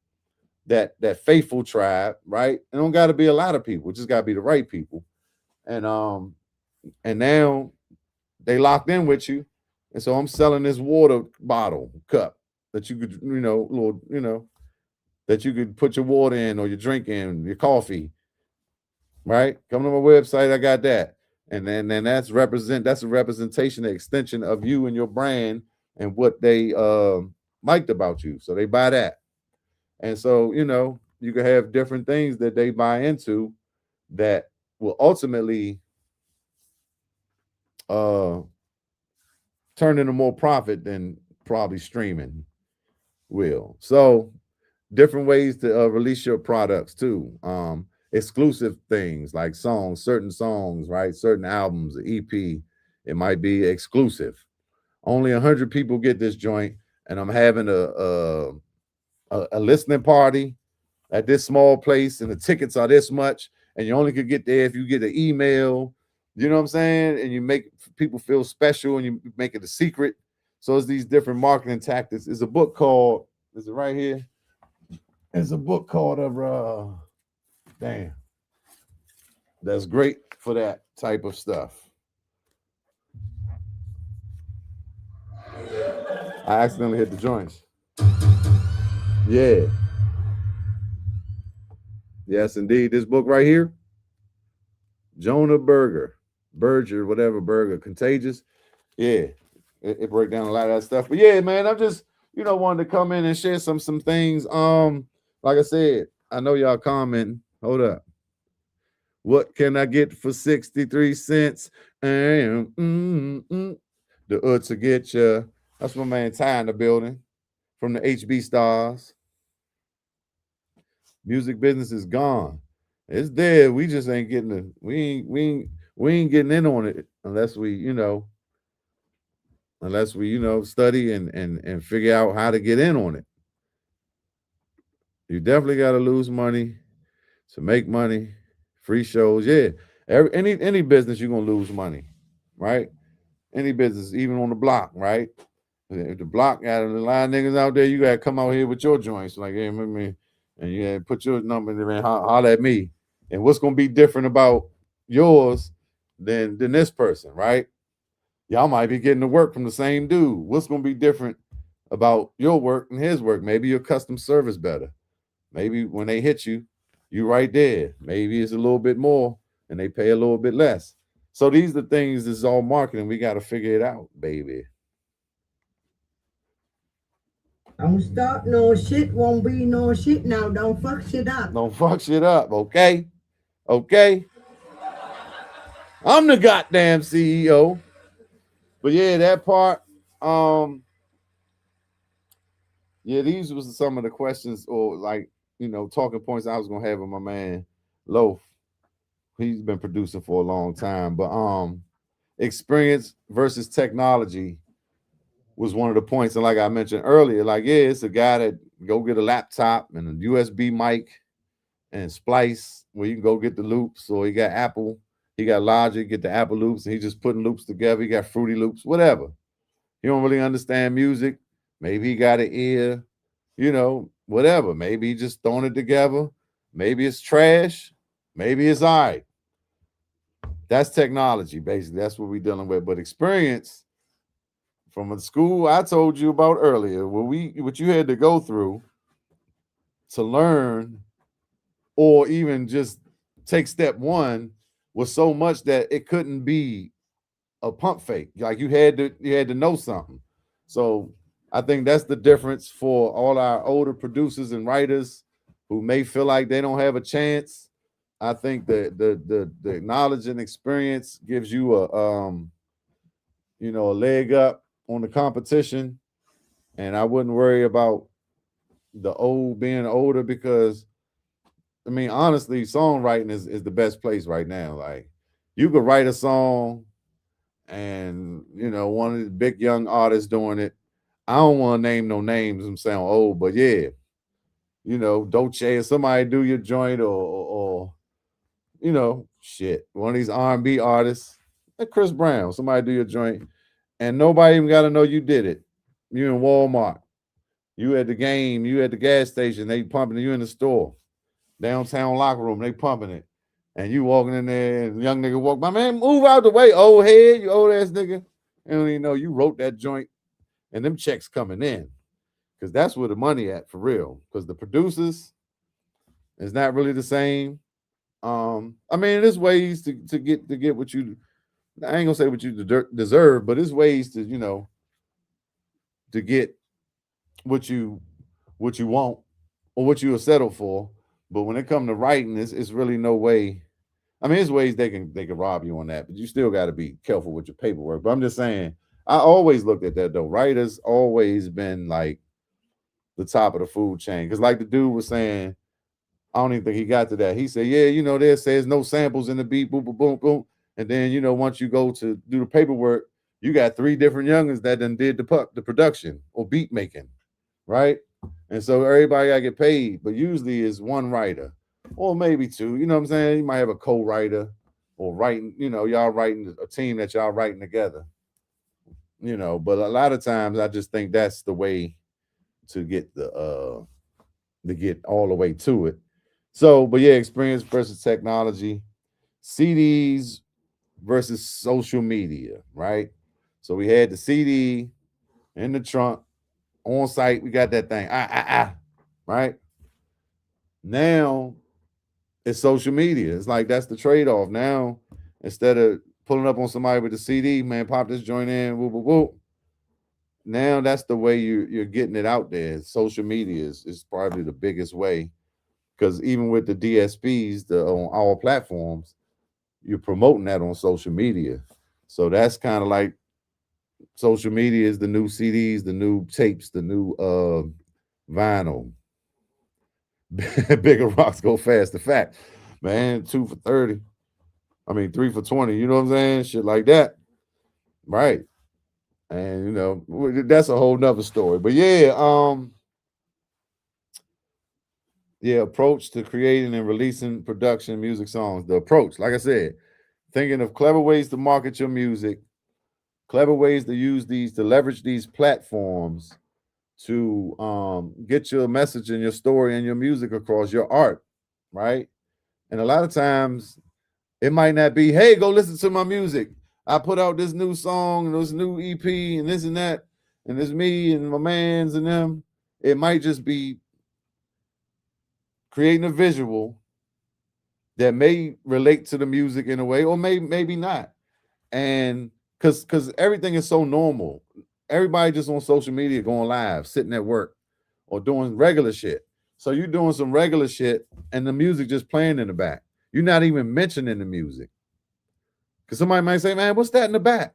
that faithful tribe, right? It don't got to be a lot of people, it just got to be the right people. And now they locked in with you. And so I'm selling this water bottle cup that you could, you know, little, you know, that you could put your water in or your drink in, your coffee, right? Come to my website, I got that. And then that's a representation, the extension of you and your brand and what they liked about you. So they buy that. And so, you know, you can have different things that they buy into that will ultimately turn into more profit than probably streaming will. So different ways to release your products too. Exclusive things like certain songs, right? Certain albums, EP, it might be exclusive. Only 100 people get this joint, and I'm having a listening party at this small place, and the tickets are this much, and you only could get there if you get an email. You know what I'm saying? And you make people feel special, and you make it a secret. So it's these different marketing tactics. There's a book called, is it right here? There's a book called damn. That's great for that type of stuff. I accidentally hit the joints. Yeah. Yes, indeed. This book right here, Jonah Berger, whatever Berger, Contagious. Yeah, it break down a lot of that stuff. But yeah, man, I'm just, you know, wanted to come in and share some things. Like I said, I know y'all commenting. Hold up. What can I get for 63 cents? The to get you. That's my man Ty in the building from the HB Stars. Music business is gone. It's dead. We just ain't getting it. We ain't getting in on it unless we, you know, study and figure out how to get in on it. You definitely got to lose money to make money. Free shows, yeah. Any business you're gonna lose money, right? Any business, even on the block, right? If the block got a lot of niggas out there, you gotta come out here with your joints, like, hey, me, and you gotta put your number in there and holler at me. And what's gonna be different about yours than this person, right? Y'all might be getting the work from the same dude. What's going to be different about your work and his work? Maybe your custom service better. Maybe when they hit you, you right there. Maybe it's a little bit more and they pay a little bit less. So these are the things, this is all marketing. We got to figure it out, baby. Don't start no shit, won't be no shit now. Don't fuck shit up. Don't fuck shit up, okay? Okay? I'm the goddamn CEO. But yeah, that part, yeah, these was some of the questions or like, you know, talking points I was gonna have with my man Loaf. He's been producing for a long time, but experience versus technology was one of the points. And like I mentioned earlier, like, yeah, it's a guy that go get a laptop and a USB mic and Splice where you can go get the loops, or he got Apple, he got Logic, get the Apple loops, and he just putting loops together. He got Fruity Loops, whatever. He don't really understand music. Maybe he got an ear, you know, whatever. Maybe he just throwing it together. Maybe it's trash. Maybe it's all right. That's technology, basically. That's what we're dealing with. But experience from a school I told you about earlier, what you had to go through to learn or even just take step one was so much that it couldn't be a pump fake. Like you had to know something. So I think that's the difference for all our older producers and writers who may feel like they don't have a chance. I think the knowledge and experience gives you a you know, a leg up on the competition. And I wouldn't worry about the old being older, because I mean, honestly, songwriting is the best place right now. Like you could write a song and you know, one of the big young artists doing it. I don't want to name no names, I'm saying old, but yeah, you know, Dolce or somebody do your joint, or you know, shit, one of these R&B artists, like Chris Brown, somebody do your joint, and nobody even got to know you did it. You in Walmart, you at the game, you at the gas station, they pumping it, you in the store, downtown locker room, they pumping it, and you walking in there, and the young nigga walk by, man, move out the way, old head, you old ass nigga. They don't even know you wrote that joint, and them checks coming in, because that's where the money at for real. Because the producers is not really the same. I mean, there's ways to get what you, I ain't gonna say what you deserve, but there's ways to, you know, to get what you want or what you will settle for. But when it comes to writing, it's really no way. I mean, there's ways they can rob you on that, but you still got to be careful with your paperwork. But I'm just saying, I always looked at that though. Writers always been like the top of the food chain. Because like the dude was saying, I don't even think he got to that. He said, yeah, you know, there says no samples in the beat, boom, boom, boom, boom. And then, you know, once you go to do the paperwork, you got 3 different youngins that done did the production or beat making, right? And so everybody got to get paid, but usually it's one writer or maybe 2. You know what I'm saying? You might have a co-writer or writing, you know, y'all writing a team that y'all writing together, you know. But a lot of times I just think that's the way to get to get all the way to it. So, but yeah, experience versus technology, CDs versus social media, right? So we had the CD in the trunk, on site, we got that thing, right? Now it's social media. It's like that's the trade-off. Now, instead of pulling up on somebody with the CD, man, pop this joint in, whoop, whoop, whoop. Now that's the way you're getting it out there. Social media is probably the biggest way. Because even with the DSPs, on our platforms, you're promoting that on social media. So that's kind of like social media is the new CDs, the new tapes, the new vinyl. Bigger rocks go faster. Fact, man, 2 for 30. I mean, 3 for 20. You know what I'm saying? Shit like that. Right. And you know, that's a whole nother story. But yeah, approach to creating and releasing production music songs. The approach, like I said, thinking of clever ways to market your music, clever ways to use these, to leverage these platforms to get your message and your story and your music across, your art, right? And a lot of times it might not be, hey, go listen to my music. I put out this new song and this new EP and this and that, and it's me and my mans and them. It might just be creating a visual that may relate to the music in a way, or maybe not. And because everything is so normal, everybody just on social media going live, sitting at work, or doing regular shit. So you're doing some regular shit, and the music just playing in the back. You're not even mentioning the music. Because somebody might say, man, what's that in the back?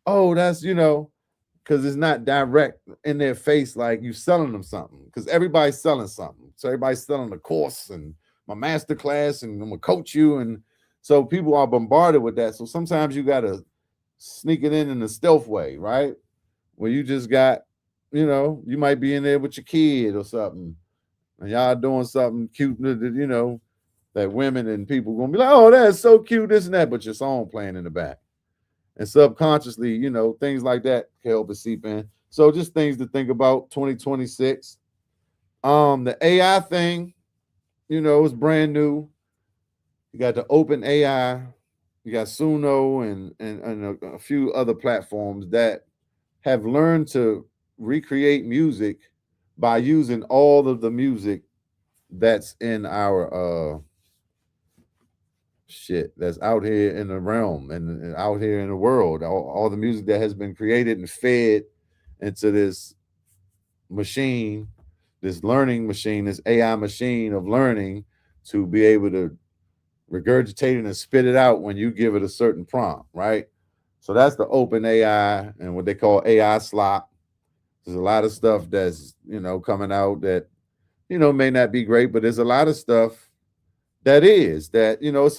Oh, that's, because it's not direct in their face like you selling them something. Because everybody's selling something. So everybody's selling a course and my master class, and I'm going to coach you. And so people are bombarded with that. So sometimes you got to sneak it in a stealth way, right? Where you just got, you might be in there with your kid or something. And y'all doing something cute, that women and people gonna be like, oh, that's so cute, this and that, but your song playing in the back. And subconsciously, things like that can help it seep in. So just things to think about 2026. The AI thing, it's brand new. You got the open AI, you got Suno and a few other platforms that have learned to recreate music by using all of the music that's in our shit that's out here in the realm and out here in the world, all the music that has been created and fed into this machine, this learning machine, this AI machine of learning to be able to regurgitate it and spit it out when you give it a certain prompt, right? So that's the open AI and what they call AI slop. There's a lot of stuff that's, coming out that, may not be great, but there's a lot of stuff that it's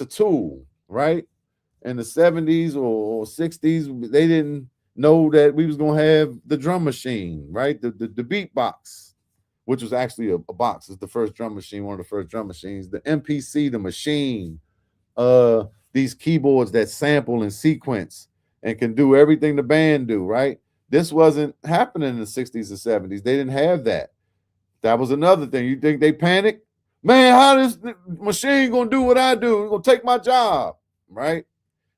a tool, right? In the 70s or 60s, they didn't know that we was going to have the drum machine, right? The beatbox, which was actually a box. It's the first drum machine, one of the first drum machines. The MPC, the machine, these keyboards that sample and sequence and can do everything the band do, right? This wasn't happening in the 60s and 70s. They didn't have that. That was another thing. You think they panicked? Man, how this machine gonna do what I do? It's gonna take my job, right?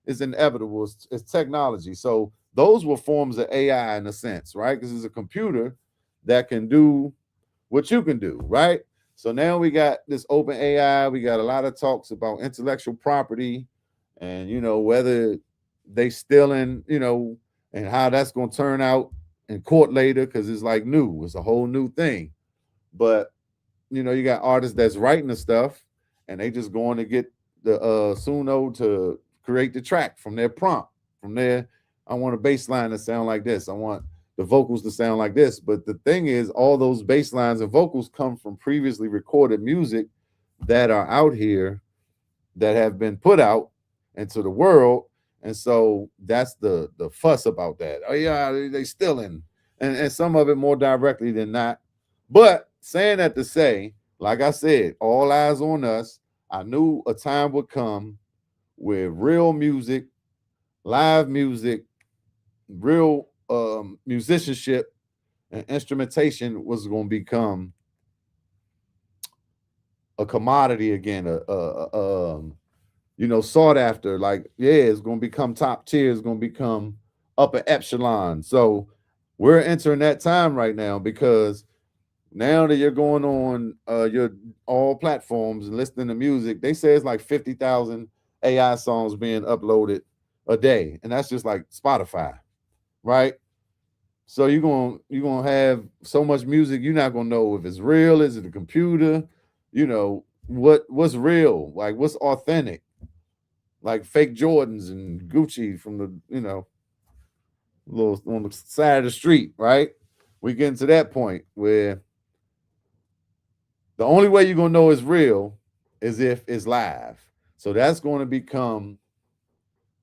It's inevitable. It's technology. So those were forms of AI in a sense, right? Because it's a computer that can do what you can do, right? So now we got this open AI. We got a lot of talks about intellectual property and, whether they stealing, and how that's going to turn out in court later because it's like new. It's a whole new thing. But, you got artists that's writing the stuff and they just going to get the Suno to create the track from their prompt. From there, I want a bass line to sound like this. I want the vocals to sound like this. But the thing is, all those bass lines and vocals come from previously recorded music that are out here that have been put out into the world. And so that's the fuss about that. Oh, yeah, they stealing. And some of it more directly than not. But saying that to say, like I said, all eyes on us. I knew a time would come where real music, live music, real musicianship and instrumentation was going to become a commodity again, sought after. Like, yeah, it's going to become top tier. It's going to become upper echelon. So we're entering that time right now because now that you're going on your all platforms and listening to music, they say it's like 50,000 AI songs being uploaded a day, and that's just like Spotify, right? So you're gonna have so much music, you're not gonna know if it's real. Is it a computer? What's real? Like what's authentic? Like fake Jordans and Gucci from the little on the side of the street, right? We get to that point where the only way you're gonna know it's real is if it's live. So that's going to become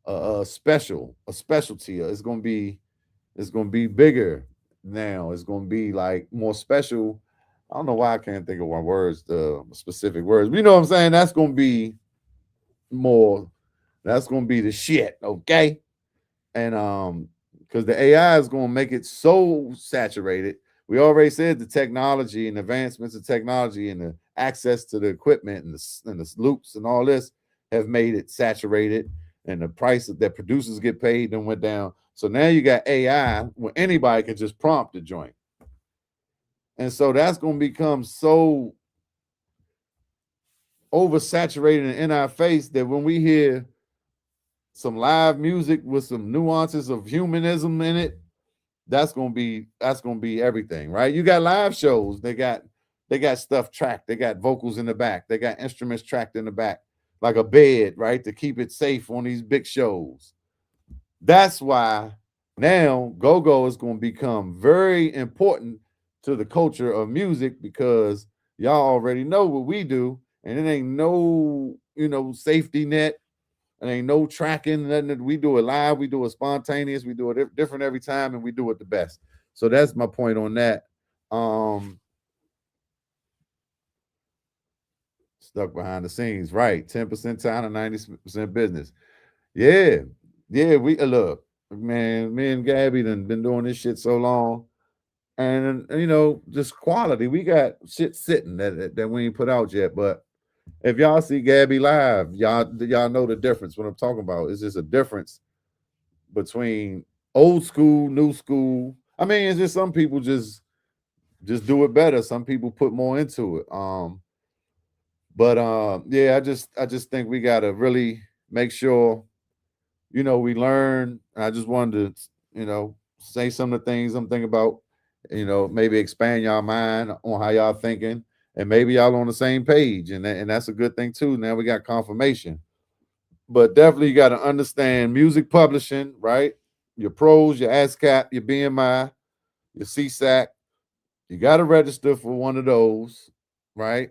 a specialty. It's gonna be bigger now. It's gonna be like more special. I don't know why I can't think of my words, the specific words. But you know what I'm saying? That's gonna be more. That's gonna be the shit, okay? And because the AI is gonna make it so saturated. We already said the technology and advancements of technology and the access to the equipment and the loops and all this have made it saturated. and the price that producers get paid then went down. So now you got AI where anybody can just prompt the joint. And so that's going to become so oversaturated and in our face that when we hear some live music with some nuances of humanism in it, that's gonna be everything, right? You got live shows, they got stuff tracked, they got vocals in the back, they got instruments tracked in the back, like a bed, right? To keep it safe on these big shows. That's why now go-go is gonna become very important to the culture of music, because y'all already know what we do, and it ain't no, safety net. It ain't no tracking, nothing. We do it live, we do it spontaneous, we do it different every time, and we do it the best. So that's my point on that. Stuck behind the scenes, right? 10% time and 90% business. Yeah, we look, man, me and Gabby done been doing this shit so long. And just quality. We got shit sitting that we ain't put out yet, but if y'all see Gabby live, y'all know the difference. What I'm talking about is just a difference between old school, new school. I mean, it's just some people just do it better. Some people put more into it. Yeah, I just think we gotta really make sure, we learn. I just wanted to, say some of the things I'm thinking about, maybe expand y'all mind on how y'all thinking. And maybe y'all on the same page, and that's a good thing too. Now we got confirmation, but definitely you got to understand music publishing, right? Your pros, your ASCAP, your BMI, your CSAC. You got to register for one of those, right?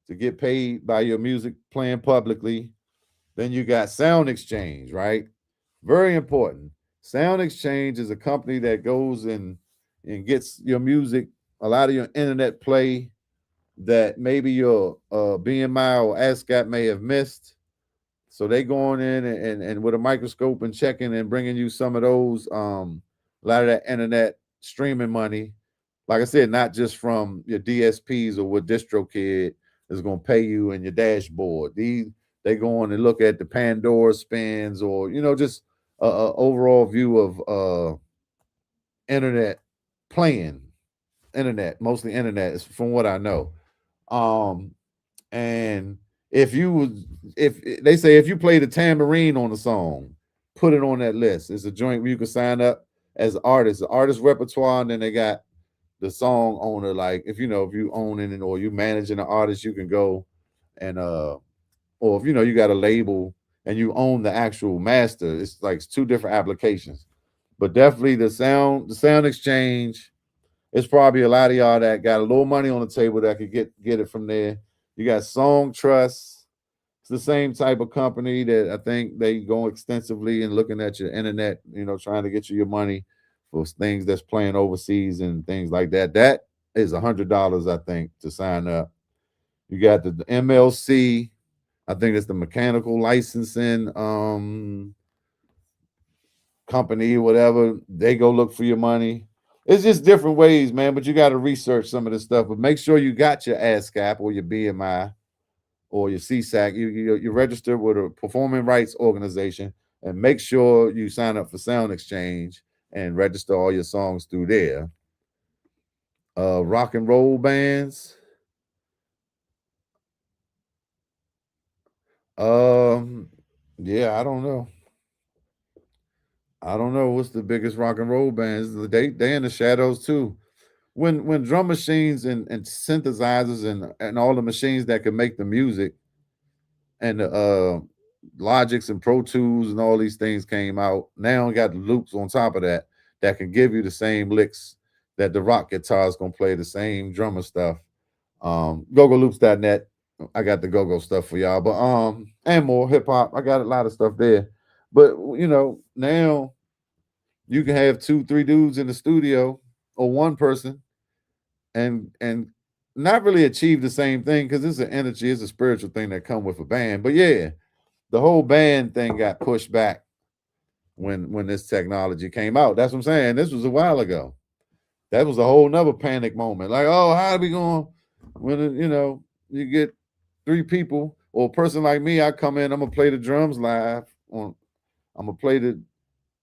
To get paid by your music playing publicly. Then you got Sound Exchange, right? Very important. Sound Exchange is a company that goes and gets your music, a lot of your internet play that maybe your BMI or ASCAP may have missed. So they going in and with a microscope and checking and bringing you some of those, a lot of that internet streaming money. Like I said, not just from your DSPs or what DistroKid is going to pay you in your dashboard. They go on and look at the Pandora spins, or, just a overall view of internet playing. Internet, mostly internet, is from what I know. And if they say if you play the tambourine on the song, put it on that list. It's a joint where you can sign up as an artist, the artist repertoire, and then they got the song owner. Like if you own it or you managing an artist, you can go and or if you got a label and you own the actual master, it's like two different applications. But definitely the sound exchange. It's probably a lot of y'all that got a little money on the table that could get it from there. You got Song Trust. It's the same type of company that I think they go extensively in looking at your internet, trying to get you your money for things that's playing overseas and things like that. That is $100, I think, to sign up. You got the MLC. I think it's the mechanical licensing company, whatever. They go look for your money. It's just different ways, man, but you got to research some of this stuff. But make sure you got your ASCAP or your BMI or your CSAC. You register with a performing rights organization, and make sure you sign up for Sound Exchange and register all your songs through there. Rock and roll bands. Yeah, I don't know. What's the biggest rock and roll bands. They in the shadows too. When drum machines and synthesizers and all the machines that can make the music and the Logics and Pro Tools and all these things came out, now we got the loops on top of that can give you the same licks that the rock guitar is gonna play, the same drummer stuff. GoGoLoops.net. I got the go-go stuff for y'all, but and more hip hop. I got a lot of stuff there. But now you can have 2-3 dudes in the studio or one person and not really achieve the same thing, because it's an energy, it's a spiritual thing that come with a band. But yeah, the whole band thing got pushed back when this technology came out. That's what I'm saying. This was a while ago. That was a whole nother panic moment. Like, oh, how are we going when you get 3 people or a person like me, I come in, I'm gonna play the drums live on I'm gonna play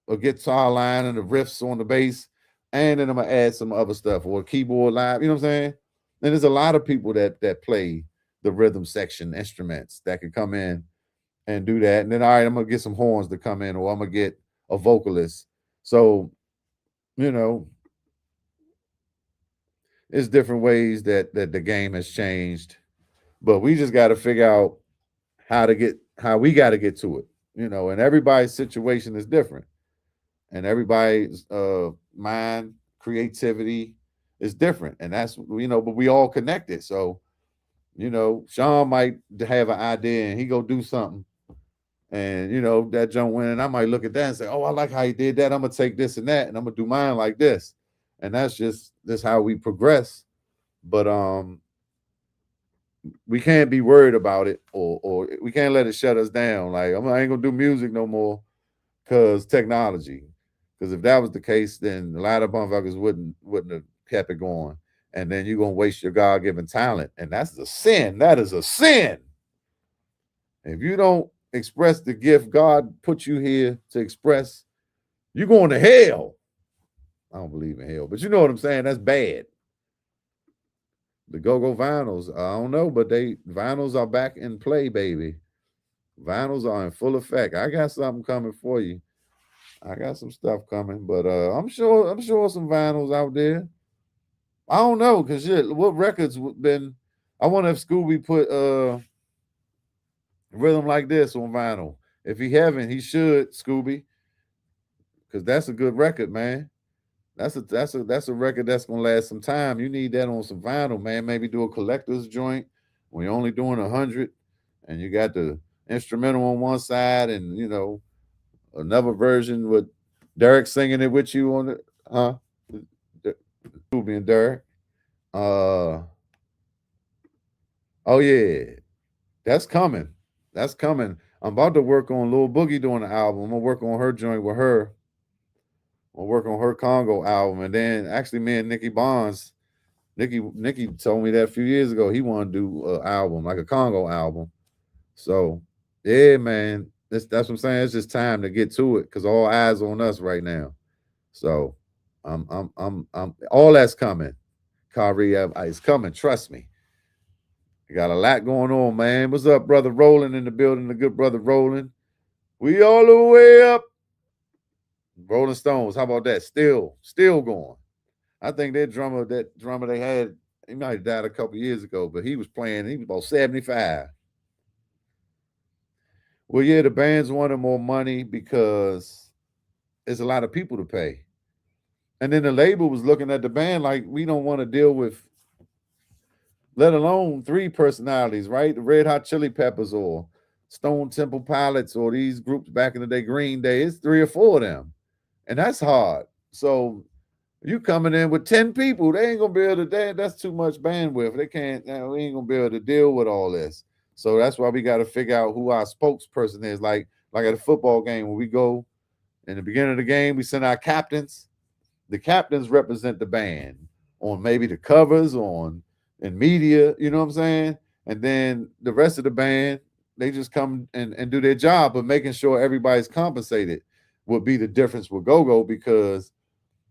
a guitar line and the riffs on the bass, and then I'm gonna add some other stuff or a keyboard line. You know what I'm saying? And there's a lot of people that play the rhythm section instruments that can come in and do that. And then all right, I'm gonna get some horns to come in, or I'm gonna get a vocalist. So, you know, it's different ways that the game has changed, but we just got to figure out how we got to get to it, you know. And everybody's situation is different, and everybody's mind, creativity is different, and that's, you know. But we all connected, so, you know, Sean might have an idea and he go do something, and, you know, that jump win, and I might look at that and say, oh, I like how he did that. I'm gonna take this and that, and I'm gonna do mine like this, and that's how we progress. But we can't be worried about it, or we can't let it shut us down. Like, I ain't gonna do music no more because technology. Because if that was the case, then a lot of motherfuckers wouldn't have kept it going, and then you're gonna waste your God-given talent, and that's a sin. That is a sin. If you don't express the gift God put you here to express, you're going to hell. I don't believe in hell, but you know what I'm saying. That's bad. The go-go vinyls, I don't know, but vinyls are back in play, baby. Vinyls are in full effect. I got something coming for you. I got some stuff coming, but I'm sure some vinyls out there. I don't know, because what records been, I wonder if Scooby put Rhythm Like This on vinyl. If he haven't, he should, Scooby, because that's a good record, man. That's a record that's gonna last some time. You need that on some vinyl, man. Maybe do a collector's joint when you're only doing 100, and you got the instrumental on one side, and, you know, another version with Derek singing it with you on it, Scooby and Derek. Oh yeah, that's coming. That's coming. I'm about to work on Lil Boogie doing the album. I'm gonna work on her joint with her. I'll work on her Congo album, and then actually me and Nicky Bonds, Nicky told me that a few years ago he wanted to do an album, like a Congo album. So yeah, man, that's what I'm saying. It's just time to get to it, because all eyes on us right now. So I'm all that's coming. Kyrie, it's coming. Trust me. You got a lot going on, man. What's up, brother Roland in the building? The good brother Roland. We all the way up. Rolling Stones, how about that? Still going. I think that drummer they had, he might have died a couple years ago, but he was about 75. Well, yeah, the bands wanted more money because there's a lot of people to pay. And then the label was looking at the band like, we don't want to deal with, let alone 3 personalities, right? The Red Hot Chili Peppers or Stone Temple Pilots or these groups back in the day, Green Day. It's 3 or 4 of them. And that's hard. So you coming in with 10 people, they ain't gonna be able to, that's too much bandwidth. They can't, we ain't gonna be able to deal with all this. So that's why we got to figure out who our spokesperson is. Like at a football game, when we go in the beginning of the game, we send our captains. The captains represent the band on maybe the covers, in media, you know what I'm saying? And then the rest of the band, they just come and do their job, but making sure everybody's compensated would be the difference with go-go, because,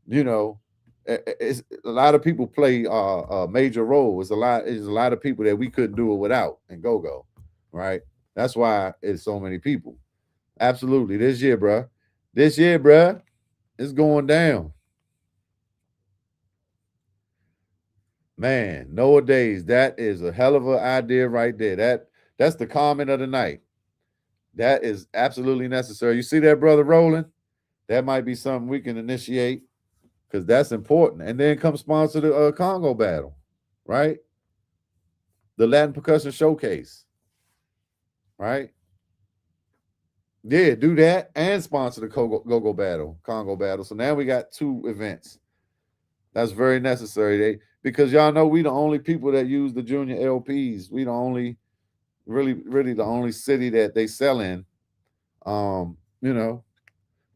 you know, it's a lot of people play a major role. It's a lot of people that we couldn't do it without in go-go, right? That's why it's so many people. Absolutely. This year, bruh, it's going down. Man, nowadays, that is a hell of an idea right there. That's the comment of the night. That is absolutely necessary. You see that, brother Roland? That might be something we can initiate, because that's important. And then come sponsor the Congo battle, right? The Latin Percussion Showcase, right? Yeah, do that and sponsor the Congo battle. So now we got 2 events. That's very necessary. Because y'all know we the only people that use the junior LPs. We the only, really the only city that they sell in. You know,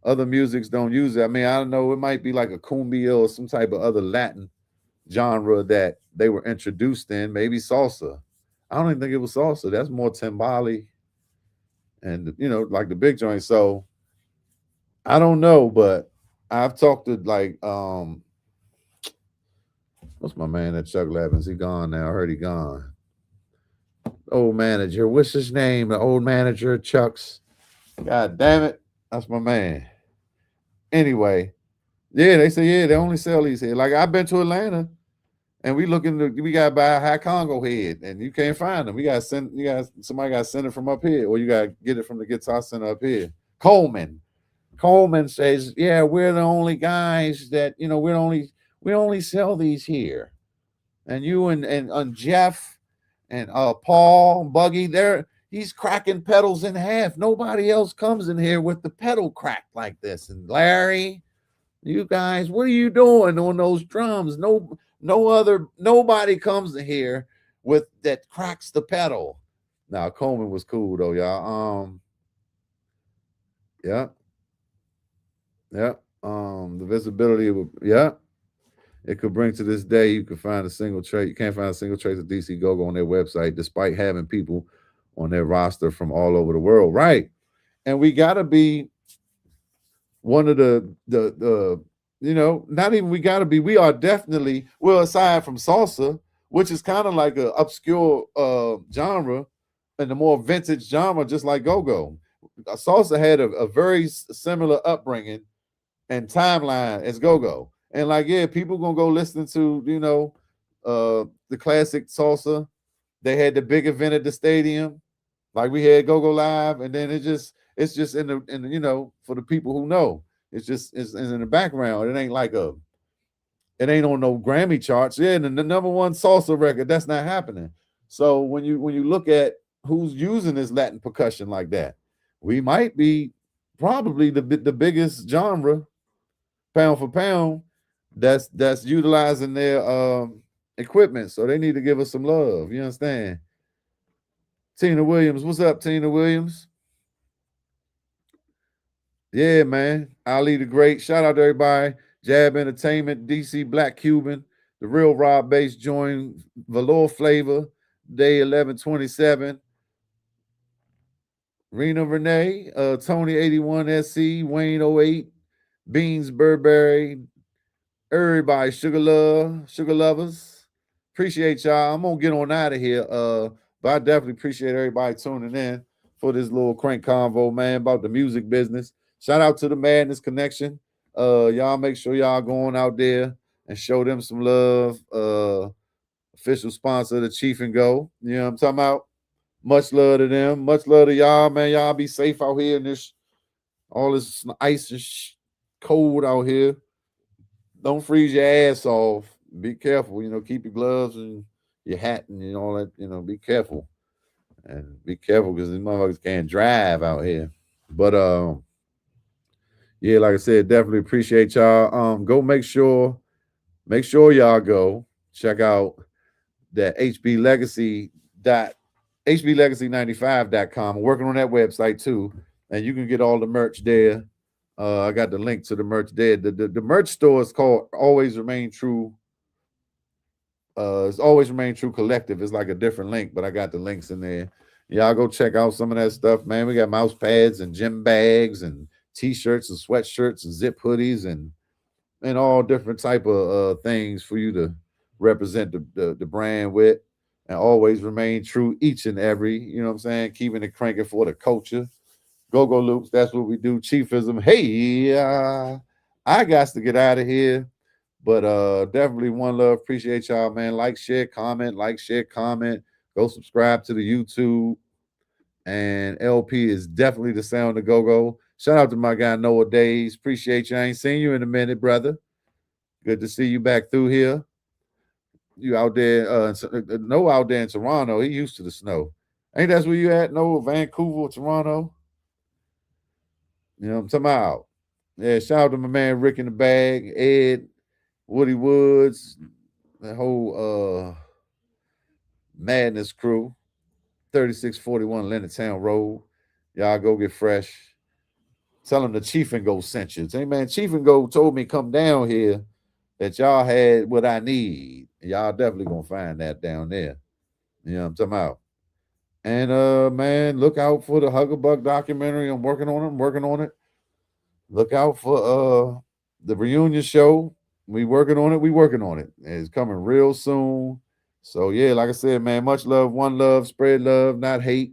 other musics don't use it. I mean, I don't know, it might be like a cumbia or some type of other Latin genre that they were introduced in, maybe salsa. I don't even think it was salsa. That's more timbali and, you know, like the big joint. So I don't know, but I've talked to like what's my man at Chuck Levins? He gone now. I heard he gone. Old manager. What's his name? The old manager at Chuck's. God damn it. That's my man. Anyway, yeah, they say, yeah, they only sell these here. Like I've been to Atlanta and we got to buy a high Congo head and you can't find them. Somebody got to send it from up here, or you got to get it from the Guitar Center up here. Coleman says, yeah, we're the only guys that, we only sell these here. And you and Jeff and Paul Buggy, he's cracking pedals in half. Nobody else comes in here with the pedal cracked like this. And Larry, you guys, what are you doing on those drums? Nobody comes in here with that cracks the pedal. Now Coleman was cool though, y'all. Yeah. The visibility it could bring to this day. You could find a single trace. You can't find a single trace of DC Go-Go on their website, despite having people on their roster from all over the world. Right. And we gotta be one of the not even we gotta be, we are definitely, well, aside from salsa, which is kind of like an obscure genre and the more vintage genre, just like go-go. Salsa had a very similar upbringing and timeline as go-go. And like, yeah, people gonna go listen to, the classic salsa. They had the big event at the stadium, like we had go-go live, and then it's just in the for the people who know, it's in the background. It ain't it ain't on no Grammy charts. Yeah, and the number one salsa record, that's not happening. So when you look at who's using this Latin percussion like that, we might be probably the biggest genre, pound for pound, that's utilizing their equipment. So they need to give us some love. You understand? Tina Williams, what's up, Tina Williams? Yeah, man. Ali the Great. Shout out to everybody. Jab Entertainment, DC Black Cuban, the real Rob Bass joined, Valor Flavor, Day 1127. Rena Renee, Tony 81 SC, Wayne 08, Beans Burberry, everybody, Sugar Lovers. Appreciate y'all. I'm gonna get on out of here. But I definitely appreciate everybody tuning in for this little crank convo, man, about the music business. Shout out to the Madness Connection. Y'all make sure y'all going out there and show them some love. Official sponsor of the Chief and Go. You know what I'm talking about? Much love to them. Much love to y'all, man. Y'all be safe out here in this all this ice and cold out here. Don't freeze your ass off. Be careful. Keep your gloves and your hat and all that. Be careful. And be careful because these motherfuckers can't drive out here. But yeah, like I said, definitely appreciate y'all. Go make sure y'all go check out that hblegacy95.com. I'm working on that website too, and you can get all the merch there. I got the link to the merch there. The merch store is called Always Remain True. It's Always Remain True Collective. It's like a different link, but I got the links in there. Y'all go check out some of that stuff, man. We got mouse pads and gym bags and t-shirts and sweatshirts and zip hoodies and all different type of things for you to represent the brand with, and always remain true each and every, keeping it cranking for the culture. Go-Go Loops, that's what we do. Chiefism. Hey, I got to get out of here, but definitely one love. Appreciate y'all, man. Like, share, comment. Go subscribe to the YouTube. And LP is definitely the sound of go-go. Shout out to my guy Noah Days. Appreciate you. I ain't seen you in a minute, brother. Good to see you back through here. You out there, Noah out there in Toronto. He used to the snow. Ain't that where you at, Noah? Vancouver, Toronto? You know what I'm talking about? Yeah, shout out to my man Rick in the Bag, Ed, Woody Woods, the whole Madness crew. 3641 Leonardtown Road. Y'all go get fresh. Tell them the Chief and Go sent you. Say, man, Chief and Go told me come down here that y'all had what I need. Y'all definitely gonna find that down there. You know what I'm talking about? And man, look out for the Hugabug documentary. I'm working on it. look out for the reunion show. We working on it. We working on it. It's coming real soon. So yeah, like I said, man, much love, one love, spread love, not hate.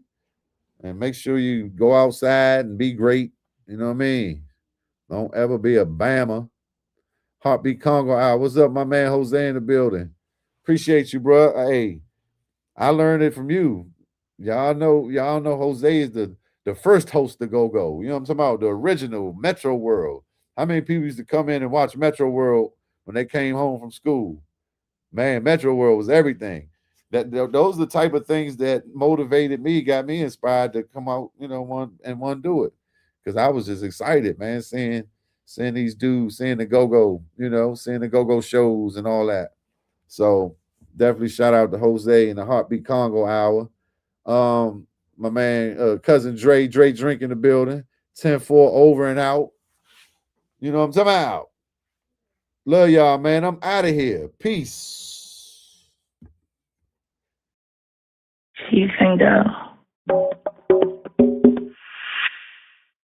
And make sure you go outside and be great. You know what I mean? Don't ever be a Bama. Heartbeat Congo out. What's up, my man Jose in the building? Appreciate you, bro. Hey, I learned it from you. Y'all know Jose is the first host to go. You know what I'm talking about? The original Metro World. How many people used to come in and watch Metro World when they came home from school? Man, Metro World was everything. Those are the type of things that motivated me, got me inspired to come out, one do it. Because I was just excited, man, seeing these dudes, seeing the go-go, seeing the go-go shows and all that. So definitely shout out to Jose and the Heartbeat Congo Hour. My man, cousin Dre Drink in the building. 10-4 over and out. You know what I'm talking about? Love y'all, man. I'm out of here. Peace. Peace and go.